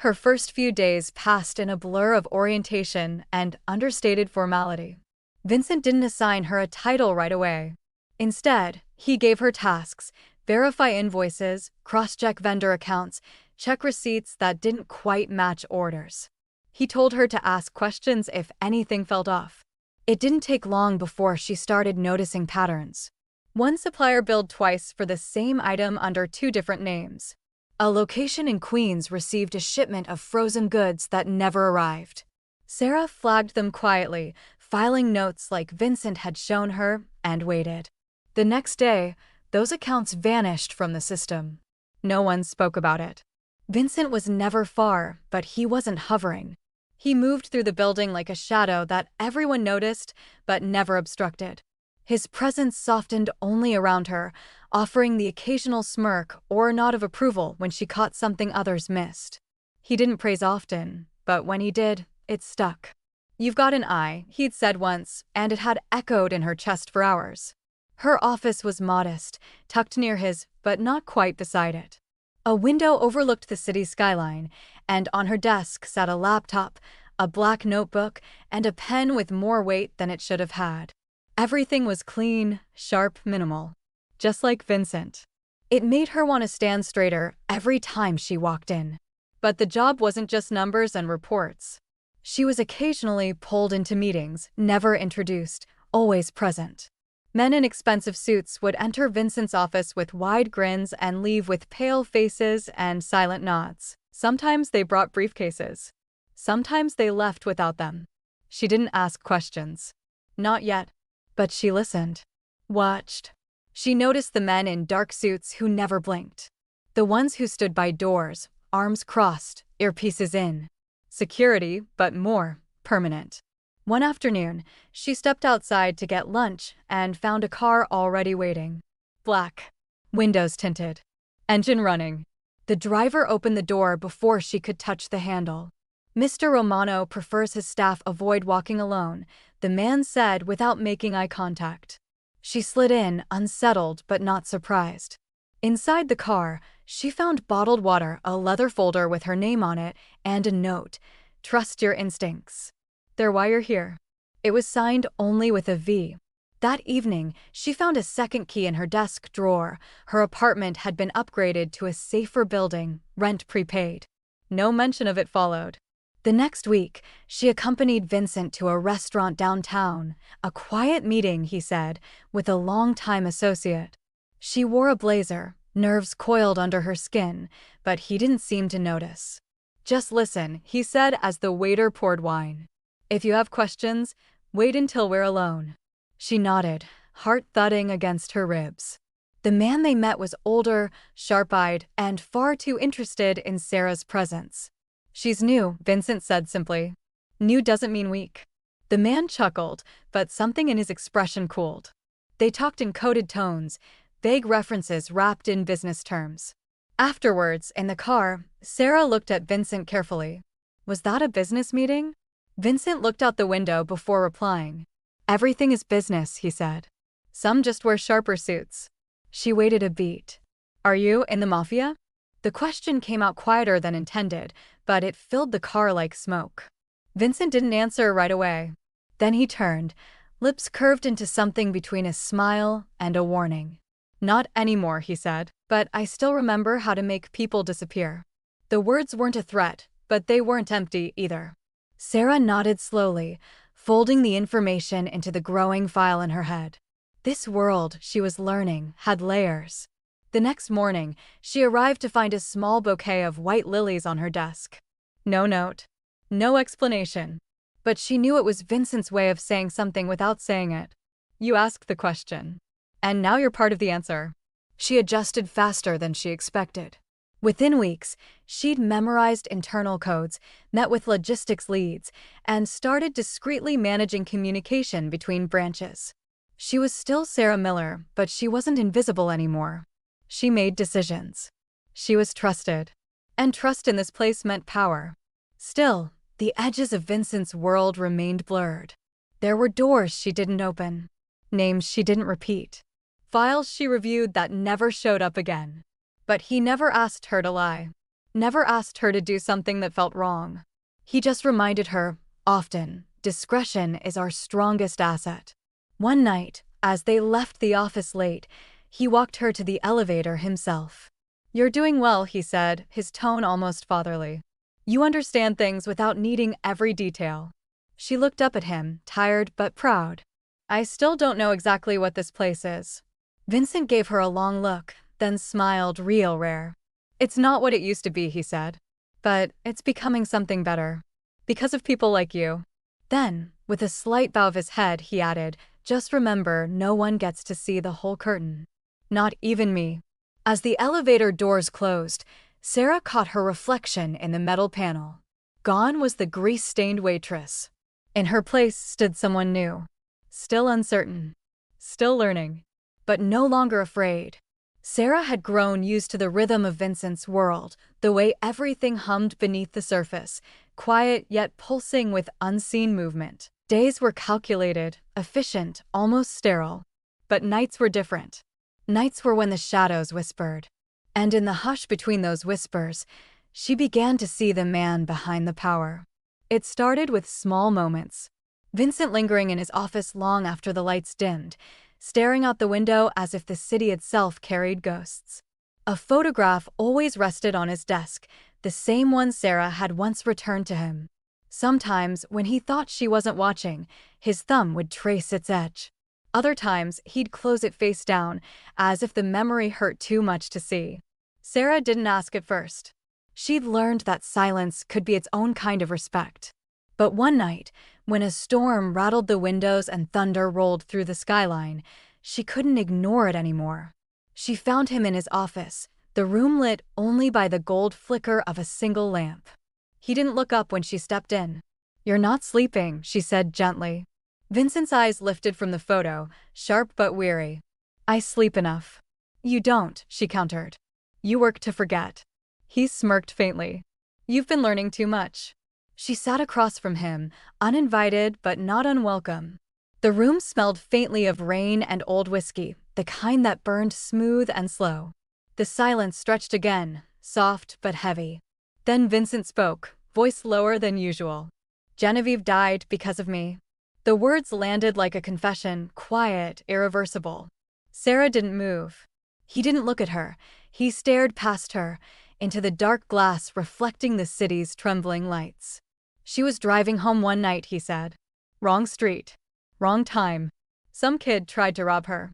Her first few days passed in a blur of orientation and understated formality. Vincent didn't assign her a title right away. Instead, he gave her tasks: verify invoices, cross-check vendor accounts, check receipts that didn't quite match orders. He told her to ask questions if anything felt off. It didn't take long before she started noticing patterns. One supplier billed twice for the same item under 2 different names. A location in Queens received a shipment of frozen goods that never arrived. Sarah flagged them quietly, filing notes like Vincent had shown her, and waited. The next day, those accounts vanished from the system. No one spoke about it. Vincent was never far, but he wasn't hovering. He moved through the building like a shadow that everyone noticed, but never obstructed. His presence softened only around her, offering the occasional smirk or nod of approval when she caught something others missed. He didn't praise often, but when he did, it stuck. You've got an eye, he'd said once, and it had echoed in her chest for hours. Her office was modest, tucked near his, but not quite beside it. A window overlooked the city skyline, and on her desk sat a laptop, a black notebook, and a pen with more weight than it should have had. Everything was clean, sharp, minimal. Just like Vincent. It made her want to stand straighter every time she walked in. But the job wasn't just numbers and reports. She was occasionally pulled into meetings, never introduced, always present. Men in expensive suits would enter Vincent's office with wide grins and leave with pale faces and silent nods. Sometimes they brought briefcases. Sometimes they left without them. She didn't ask questions. Not yet. But she listened. Watched. She noticed the men in dark suits who never blinked. The ones who stood by doors, arms crossed, earpieces in. Security, but more permanent. One afternoon, she stepped outside to get lunch and found a car already waiting. Black. Windows tinted. Engine running. The driver opened the door before she could touch the handle. Mr. Romano prefers his staff avoid walking alone, the man said without making eye contact. She slid in, unsettled but not surprised. Inside the car, she found bottled water, a leather folder with her name on it, and a note: "Trust your instincts. They're why you're here." It was signed only with a V. That evening, she found a second key in her desk drawer. Her apartment had been upgraded to a safer building, rent prepaid. No mention of it followed. The next week, she accompanied Vincent to a restaurant downtown, a quiet meeting, he said, with a longtime associate. She wore a blazer, nerves coiled under her skin, but he didn't seem to notice. "Just listen," he said as the waiter poured wine. "If you have questions, wait until we're alone." She nodded, heart thudding against her ribs. The man they met was older, sharp-eyed, and far too interested in Sarah's presence. "She's new," Vincent said simply. "New doesn't mean weak." The man chuckled, but something in his expression cooled. They talked in coded tones, vague references wrapped in business terms. Afterwards, in the car, Sarah looked at Vincent carefully. Was that a business meeting? Vincent looked out the window before replying. Everything is business, he said. Some just wear sharper suits. She waited a beat. Are you in the Mafia? The question came out quieter than intended, but it filled the car like smoke. Vincent didn't answer right away. Then he turned, lips curved into something between a smile and a warning. Not anymore, he said, but I still remember how to make people disappear. The words weren't a threat, but they weren't empty either. Sarah nodded slowly, folding the information into the growing file in her head. This world, she was learning, had layers. The next morning, she arrived to find a small bouquet of white lilies on her desk. No note. No explanation. But she knew it was Vincent's way of saying something without saying it. You asked the question. And now you're part of the answer. She adjusted faster than she expected. Within weeks, she'd memorized internal codes, met with logistics leads, and started discreetly managing communication between branches. She was still Sarah Miller, but she wasn't invisible anymore. She made decisions. She was trusted. And trust in this place meant power. Still, the edges of Vincent's world remained blurred. There were doors she didn't open, names she didn't repeat, files she reviewed that never showed up again. But he never asked her to lie, never asked her to do something that felt wrong. He just reminded her, often, discretion is our strongest asset. One night, as they left the office late, he walked her to the elevator himself. You're doing well, he said, his tone almost fatherly. You understand things without needing every detail. She looked up at him, tired but proud. I still don't know exactly what this place is. Vincent gave her a long look, then smiled real rare. It's not what it used to be, he said. But it's becoming something better. Because of people like you. Then, with a slight bow of his head, he added, just remember, no one gets to see the whole curtain. Not even me. As the elevator doors closed, Sarah caught her reflection in the metal panel. Gone was the grease-stained waitress. In her place stood someone new. Still uncertain. Still learning. But no longer afraid. Sarah had grown used to the rhythm of Vincent's world, the way everything hummed beneath the surface, quiet yet pulsing with unseen movement. Days were calculated, efficient, almost sterile. But nights were different. Nights were when the shadows whispered. And in the hush between those whispers, she began to see the man behind the power. It started with small moments. Vincent lingering in his office long after the lights dimmed, staring out the window as if the city itself carried ghosts. A photograph always rested on his desk, the same one Sarah had once returned to him. Sometimes, when he thought she wasn't watching, his thumb would trace its edge. Other times, he'd close it face down, as if the memory hurt too much to see. Sarah didn't ask at first. She'd learned that silence could be its own kind of respect. But one night, when a storm rattled the windows and thunder rolled through the skyline, she couldn't ignore it anymore. She found him in his office, the room lit only by the gold flicker of a single lamp. He didn't look up when she stepped in. You're not sleeping, she said gently. Vincent's eyes lifted from the photo, sharp but weary. I sleep enough. You don't, she countered. You work to forget. He smirked faintly. You've been learning too much. She sat across from him, uninvited but not unwelcome. The room smelled faintly of rain and old whiskey, the kind that burned smooth and slow. The silence stretched again, soft but heavy. Then Vincent spoke, voice lower than usual. Genevieve died because of me. The words landed like a confession, quiet, irreversible. Sarah didn't move. He didn't look at her. He stared past her, into the dark glass reflecting the city's trembling lights. She was driving home one night, he said. Wrong street. Wrong time. Some kid tried to rob her.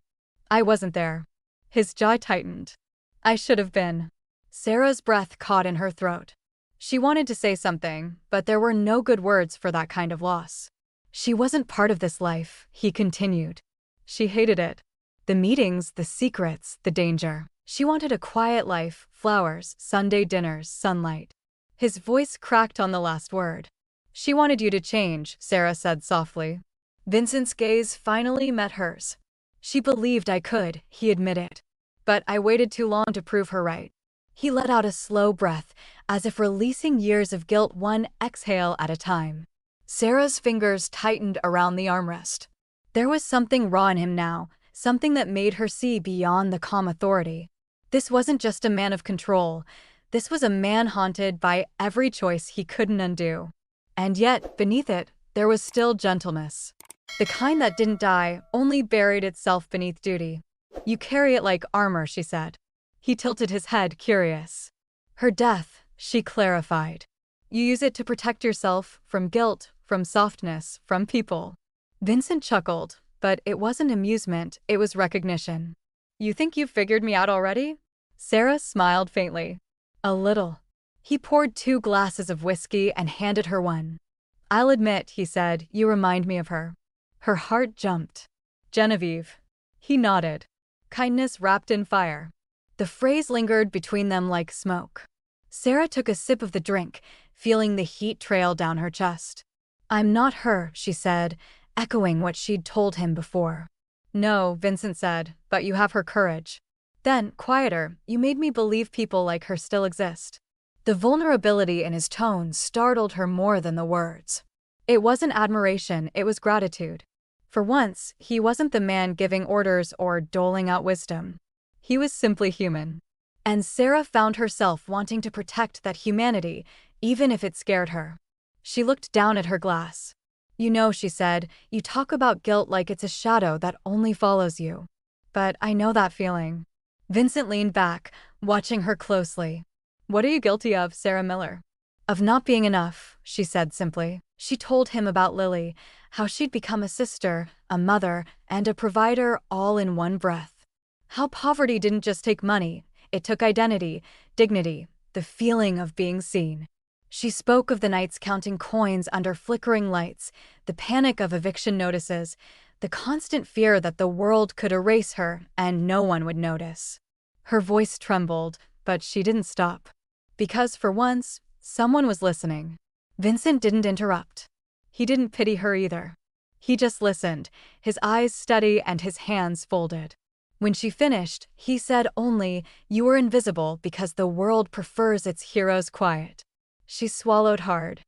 I wasn't there. His jaw tightened. I should have been. Sarah's breath caught in her throat. She wanted to say something, but there were no good words for that kind of loss. She wasn't part of this life, he continued. She hated it. The meetings, the secrets, the danger. She wanted a quiet life, flowers, Sunday dinners, sunlight. His voice cracked on the last word. She wanted you to change, Sarah said softly. Vincent's gaze finally met hers. She believed I could, he admitted. But I waited too long to prove her right. He let out a slow breath, as if releasing years of guilt one exhale at a time. Sarah's fingers tightened around the armrest. There was something raw in him now, something that made her see beyond the calm authority. This wasn't just a man of control. This was a man haunted by every choice he couldn't undo. And yet, beneath it, there was still gentleness. The kind that didn't die, only buried itself beneath duty. You carry it like armor, she said. He tilted his head, curious. Her death, she clarified. You use it to protect yourself from guilt, from softness, from people. Vincent chuckled, but it wasn't amusement, it was recognition. You think you've figured me out already? Sarah smiled faintly. A little. He poured 2 glasses of whiskey and handed her one. I'll admit, he said, you remind me of her. Her heart jumped. Genevieve. He nodded. Kindness wrapped in fire. The phrase lingered between them like smoke. Sarah took a sip of the drink, feeling the heat trail down her chest. I'm not her, she said, echoing what she'd told him before. No, Vincent said, but you have her courage. Then, quieter, you made me believe people like her still exist. The vulnerability in his tone startled her more than the words. It wasn't admiration, it was gratitude. For once, he wasn't the man giving orders or doling out wisdom. He was simply human. And Sarah found herself wanting to protect that humanity, even if it scared her. She looked down at her glass. You know, she said, you talk about guilt like it's a shadow that only follows you. But I know that feeling. Vincent leaned back, watching her closely. What are you guilty of, Sarah Miller? Of not being enough, she said simply. She told him about Lily, how she'd become a sister, a mother, and a provider all in one breath. How poverty didn't just take money, it took identity, dignity, the feeling of being seen. She spoke of the nights counting coins under flickering lights, the panic of eviction notices, the constant fear that the world could erase her and no one would notice. Her voice trembled, but she didn't stop. Because for once, someone was listening. Vincent didn't interrupt. He didn't pity her either. He just listened, his eyes steady and his hands folded. When she finished, he said only, "You were invisible because the world prefers its heroes quiet." She swallowed hard.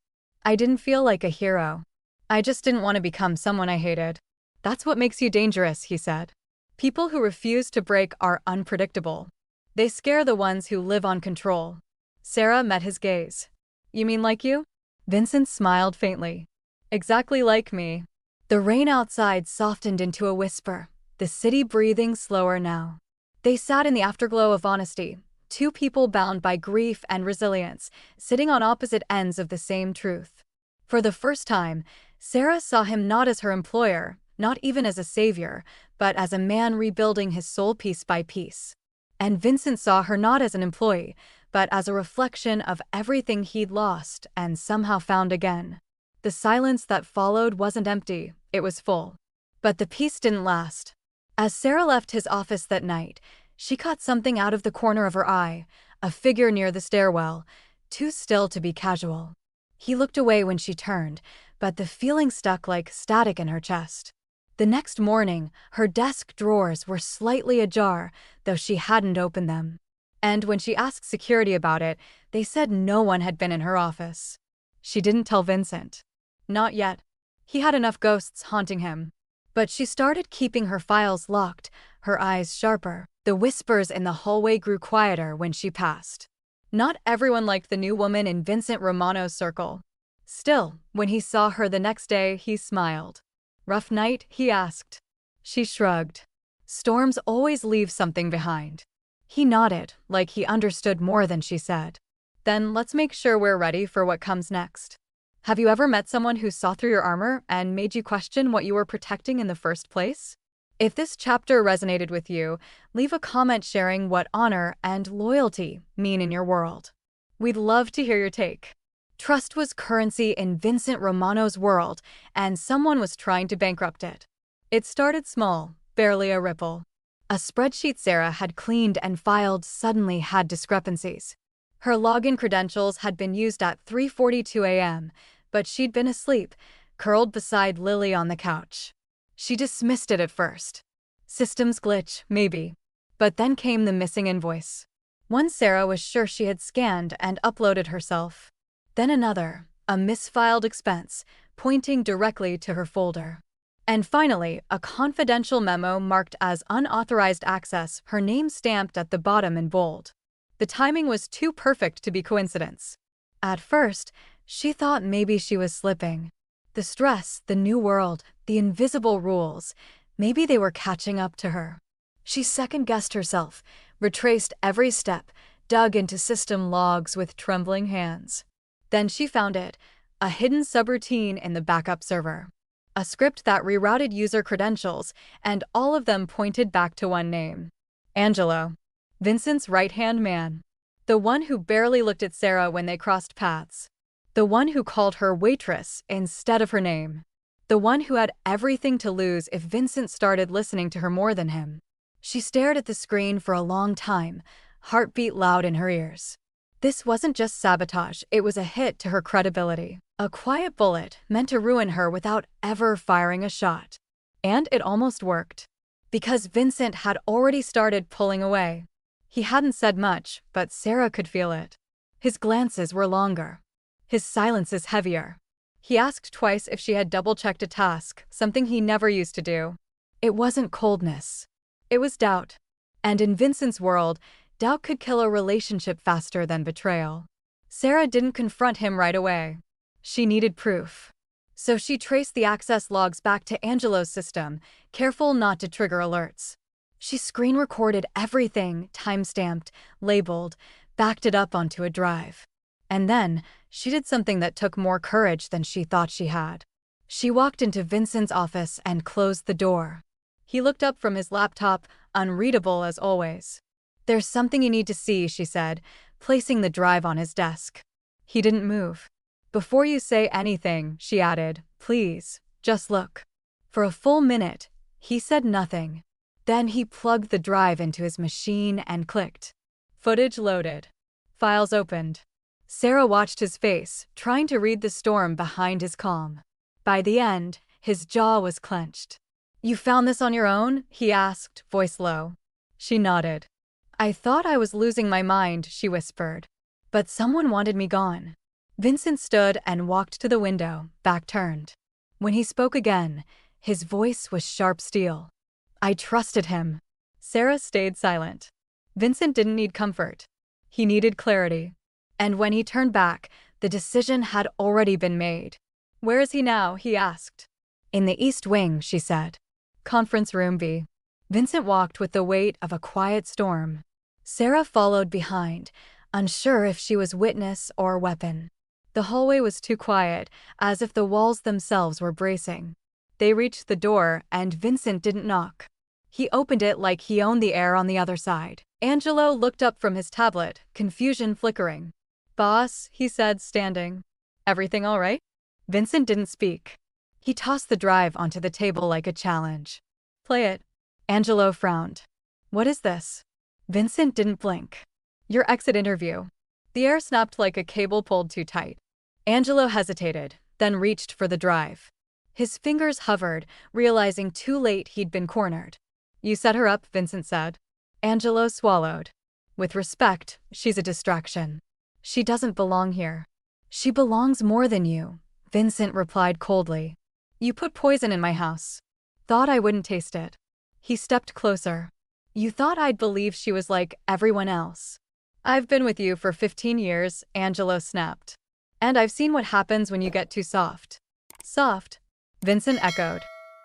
I didn't feel like a hero. I just didn't want to become someone I hated. That's what makes you dangerous, he said. People who refuse to break are unpredictable. They scare the ones who live on control. Sarah met his gaze. You mean like you? Vincent smiled faintly. Exactly like me. The rain outside softened into a whisper, the city breathing slower now. They sat in the afterglow of honesty, 2 people bound by grief and resilience, sitting on opposite ends of the same truth. For the first time, Sarah saw him not as her employer, not even as a savior, but as a man rebuilding his soul piece by piece. And Vincent saw her not as an employee, but as a reflection of everything he'd lost and somehow found again. The silence that followed wasn't empty, it was full. But the peace didn't last. As Sarah left his office that night, she caught something out of the corner of her eye, a figure near the stairwell, too still to be casual. He looked away when she turned, but the feeling stuck like static in her chest. The next morning, her desk drawers were slightly ajar, though she hadn't opened them. And when she asked security about it, they said no one had been in her office. She didn't tell Vincent. Not yet. He had enough ghosts haunting him. But she started keeping her files locked, her eyes sharper. The whispers in the hallway grew quieter when she passed. Not everyone liked the new woman in Vincent Romano's circle. Still, when he saw her the next day, he smiled. Rough night, he asked. She shrugged. Storms always leave something behind. He nodded, like he understood more than she said. Then let's make sure we're ready for what comes next. Have you ever met someone who saw through your armor and made you question what you were protecting in the first place? If this chapter resonated with you, leave a comment sharing what honor and loyalty mean in your world. We'd love to hear your take. Trust was currency in Vincent Romano's world, and someone was trying to bankrupt it. It started small, barely a ripple. A spreadsheet Sarah had cleaned and filed suddenly had discrepancies. Her login credentials had been used at 3:42 a.m., but she'd been asleep, curled beside Lily on the couch. She dismissed it at first. Systems glitch, maybe. But then came the missing invoice. One Sarah was sure she had scanned and uploaded herself. Then another, a misfiled expense, pointing directly to her folder. And finally, a confidential memo marked as unauthorized access, her name stamped at the bottom in bold. The timing was too perfect to be coincidence. At first, she thought maybe she was slipping. The stress, the new world, the invisible rules, maybe they were catching up to her. She second-guessed herself, retraced every step, dug into system logs with trembling hands. Then she found it, a hidden subroutine in the backup server. A script that rerouted user credentials, and all of them pointed back to one name. Angelo. Vincent's right-hand man. The one who barely looked at Sarah when they crossed paths. The one who called her Waitress instead of her name. The one who had everything to lose if Vincent started listening to her more than him. She stared at the screen for a long time, heartbeat loud in her ears. This wasn't just sabotage, it was a hit to her credibility. A quiet bullet meant to ruin her without ever firing a shot. And it almost worked. Because Vincent had already started pulling away. He hadn't said much, but Sarah could feel it. His glances were longer. His silences heavier. He asked twice if she had double-checked a task, something he never used to do. It wasn't coldness. It was doubt. And in Vincent's world, doubt could kill a relationship faster than betrayal. Sarah didn't confront him right away. She needed proof. So she traced the access logs back to Angelo's system, careful not to trigger alerts. She screen-recorded everything, time-stamped, labeled, backed it up onto a drive. And then, she did something that took more courage than she thought she had. She walked into Vincent's office and closed the door. He looked up from his laptop, unreadable as always. "There's something you need to see," she said, placing the drive on his desk. He didn't move. "Before you say anything," she added, "please, just look." For a full minute, he said nothing. Then he plugged the drive into his machine and clicked. Footage loaded. Files opened. Sarah watched his face, trying to read the storm behind his calm. By the end, his jaw was clenched. "You found this on your own?" he asked, voice low. She nodded. "I thought I was losing my mind," she whispered. "But someone wanted me gone." Vincent stood and walked to the window, back turned. When he spoke again, his voice was sharp steel. "I trusted him." Sarah stayed silent. Vincent didn't need comfort. He needed clarity. And when he turned back, the decision had already been made. "Where is he now?" he asked. "In the East Wing," she said. "Conference room B." Vincent walked with the weight of a quiet storm. Sarah followed behind, unsure if she was witness or weapon. The hallway was too quiet, as if the walls themselves were bracing. They reached the door, and Vincent didn't knock. He opened it like he owned the air on the other side. Angelo looked up from his tablet, confusion flickering. "Boss," he said, standing. "Everything all right?" Vincent didn't speak. He tossed the drive onto the table like a challenge. "Play it." Angelo frowned. "What is this?" Vincent didn't blink. "Your exit interview." The air snapped like a cable pulled too tight. Angelo hesitated, then reached for the drive. His fingers hovered, realizing too late he'd been cornered. "You set her up," Vincent said. Angelo swallowed. "With respect, she's a distraction. She doesn't belong here." "She belongs more than you," Vincent replied coldly. "You put poison in my house. Thought I wouldn't taste it." He stepped closer. "You thought I'd believe she was like everyone else." "I've been with you for 15 years, Angelo snapped. "And I've seen what happens when you get too soft." "Soft?" Vincent echoed.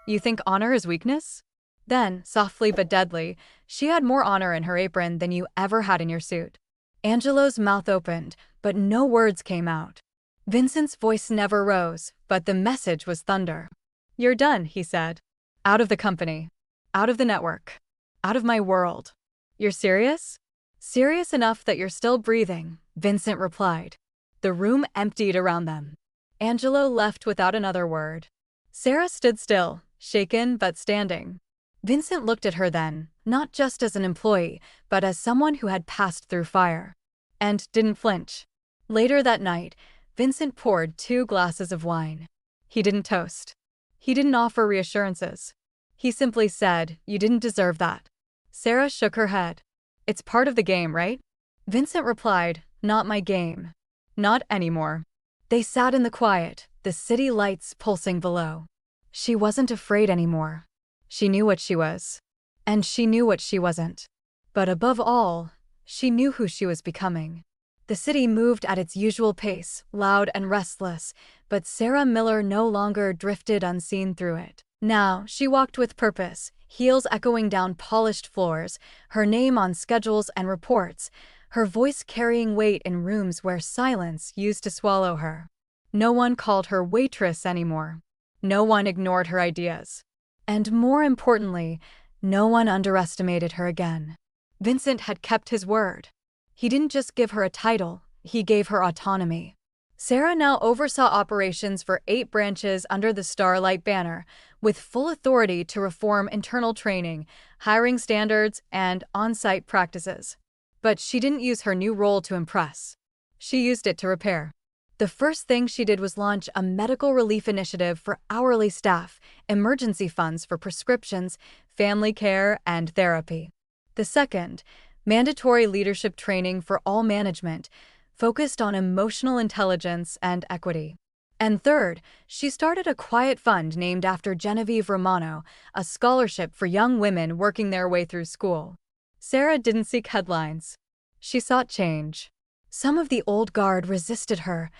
"You think honor is weakness?" Then, softly but deadly, "She had more honor in her apron than you ever had in your suit." Angelo's mouth opened, but no words came out. Vincent's voice never rose, but the message was thunder. "You're done," he said. "Out of the company. Out of the network. Out of my world." "You're serious?" "Serious enough that you're still breathing," Vincent replied. The room emptied around them. Angelo left without another word. Sarah stood still, shaken but standing. Vincent looked at her then, not just as an employee, but as someone who had passed through fire. And didn't flinch. Later that night, Vincent poured 2 glasses of wine. He didn't toast. He didn't offer reassurances. He simply said, "You didn't deserve that." Sarah shook her head. "It's part of the game, right?" Vincent replied, "Not my game. Not anymore." They sat in the quiet, the city lights pulsing below. She wasn't afraid anymore. She knew what she was. And she knew what she wasn't. But above all, she knew who she was becoming. The city moved at its usual pace, loud and restless, but Sarah Miller no longer drifted unseen through it. Now, she walked with purpose, heels echoing down polished floors, her name on schedules and reports, her voice carrying weight in rooms where silence used to swallow her. No one called her Waitress anymore. No one ignored her ideas. And more importantly, no one underestimated her again. Vincent had kept his word. He didn't just give her a title, he gave her autonomy. Sarah now oversaw operations for 8 branches under the Starlight banner, with full authority to reform internal training, hiring standards, and on-site practices. But she didn't use her new role to impress. She used it to repair. The first thing she did was launch a medical relief initiative for hourly staff, emergency funds for prescriptions, family care, and therapy. The second, mandatory leadership training for all management, focused on emotional intelligence and equity. And third, she started a quiet fund named after Vincent Romano, a scholarship for young women working their way through school. Sarah didn't seek headlines. She sought change. Some of the old guard resisted her,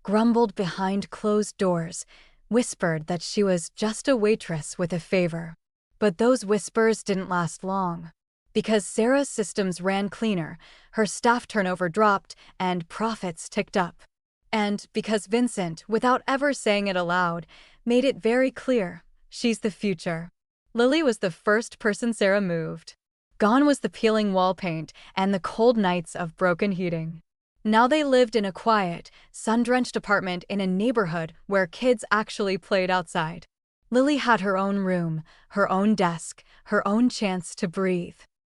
grumbled behind closed doors, whispered that she was just a waitress with a favor. But those whispers didn't last long. Because Sarah's systems ran cleaner, her staff turnover dropped, and profits ticked up. And because Vincent, without ever saying it aloud, made it very clear, she's the future. Lily was the first person Sarah moved. Gone was the peeling wall paint and the cold nights of broken heating. Now they lived in a quiet, sun-drenched apartment in a neighborhood where kids actually played outside. Lily had her own room, her own desk, her own chance to breathe.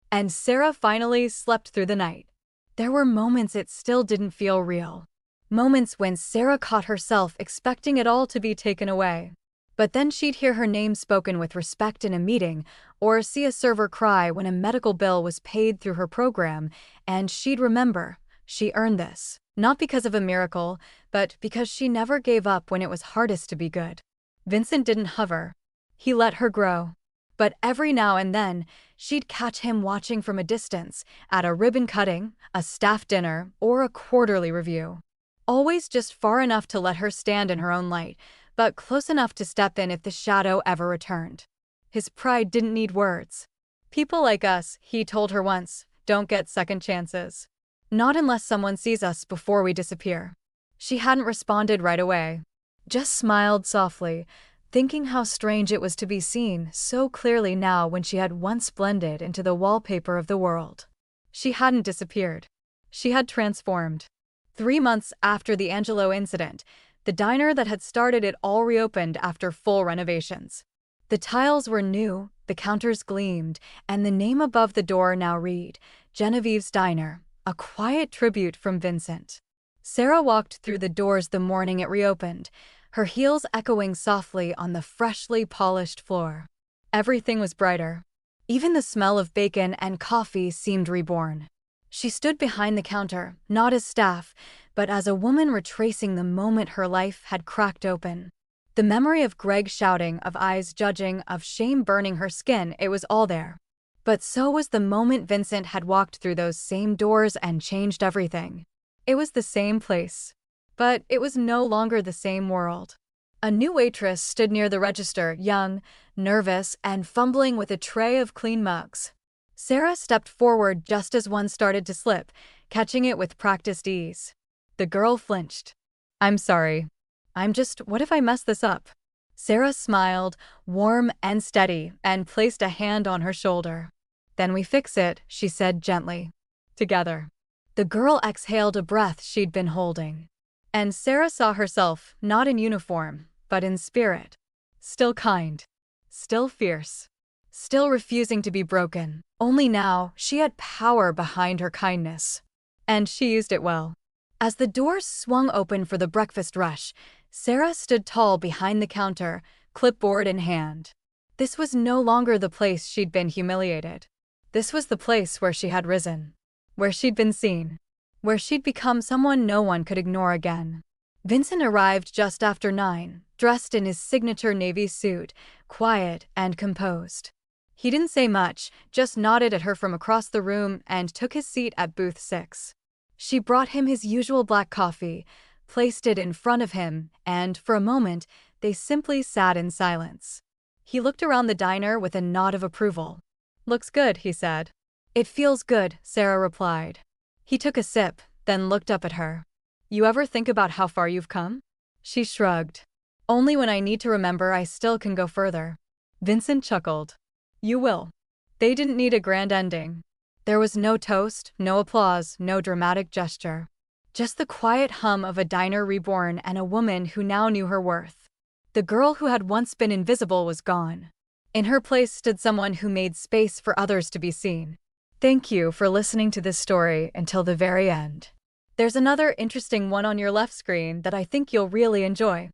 And Sarah finally slept through the night. There were moments it still didn't feel real. Moments when Sarah caught herself expecting it all to be taken away. But then she'd hear her name spoken with respect in a meeting, or see a server cry when a medical bill was paid through her program, and she'd remember, she earned this. Not because of a miracle, but because she never gave up when it was hardest to be good. Vincent didn't hover. He let her grow. But every now and then, she'd catch him watching from a distance, at a ribbon cutting, a staff dinner, or a quarterly review. Always just far enough to let her stand in her own light, but close enough to step in if the shadow ever returned. His pride didn't need words. People like us, he told her once, don't get second chances. Not unless someone sees us before we disappear. She hadn't responded right away. Just smiled softly, thinking how strange it was to be seen so clearly now when she had once blended into the wallpaper of the world. She hadn't disappeared. She had transformed. 3 months after the Angelo incident, the diner that had started it all reopened after full renovations. The tiles were new, the counters gleamed, and the name above the door now read, Genevieve's Diner, a quiet tribute from Vincent. Sarah walked through the doors the morning it reopened, her heels echoing softly on the freshly polished floor. Everything was brighter. Even the smell of bacon and coffee seemed reborn. She stood behind the counter, not as staff, but as a woman retracing the moment her life had cracked open. The memory of Greg shouting, of eyes judging, of shame burning her skin, it was all there. But so was the moment Vincent had walked through those same doors and changed everything. It was the same place. But it was no longer the same world. A new waitress stood near the register, young, nervous, and fumbling with a tray of clean mugs. Sarah stepped forward just as one started to slip, catching it with practiced ease. The girl flinched. I'm sorry. What if I mess this up? Sarah smiled, warm and steady, and placed a hand on her shoulder. Then we fix it, she said gently. Together. The girl exhaled a breath she'd been holding. And Sarah saw herself, not in uniform, but in spirit. Still kind. Still fierce. Still refusing to be broken. Only now, she had power behind her kindness. And she used it well. As the doors swung open for the breakfast rush, Sarah stood tall behind the counter, clipboard in hand. This was no longer the place she'd been humiliated. This was the place where she had risen. Where she'd been seen. Where she'd become someone no one could ignore again. Vincent arrived just after 9, dressed in his signature navy suit, quiet and composed. He didn't say much, just nodded at her from across the room and took his seat at booth 6. She brought him his usual black coffee, placed it in front of him, and, for a moment, they simply sat in silence. He looked around the diner with a nod of approval. "Looks good," he said. "It feels good," Sarah replied. He took a sip, then looked up at her. "You ever think about how far you've come?" She shrugged. "Only when I need to remember I still can go further." Vincent chuckled. "You will." They didn't need a grand ending. There was no toast, no applause, no dramatic gesture. Just the quiet hum of a diner reborn and a woman who now knew her worth. The girl who had once been invisible was gone. In her place stood someone who made space for others to be seen. Thank you for listening to this story until the very end. There's another interesting one on your left screen that I think you'll really enjoy.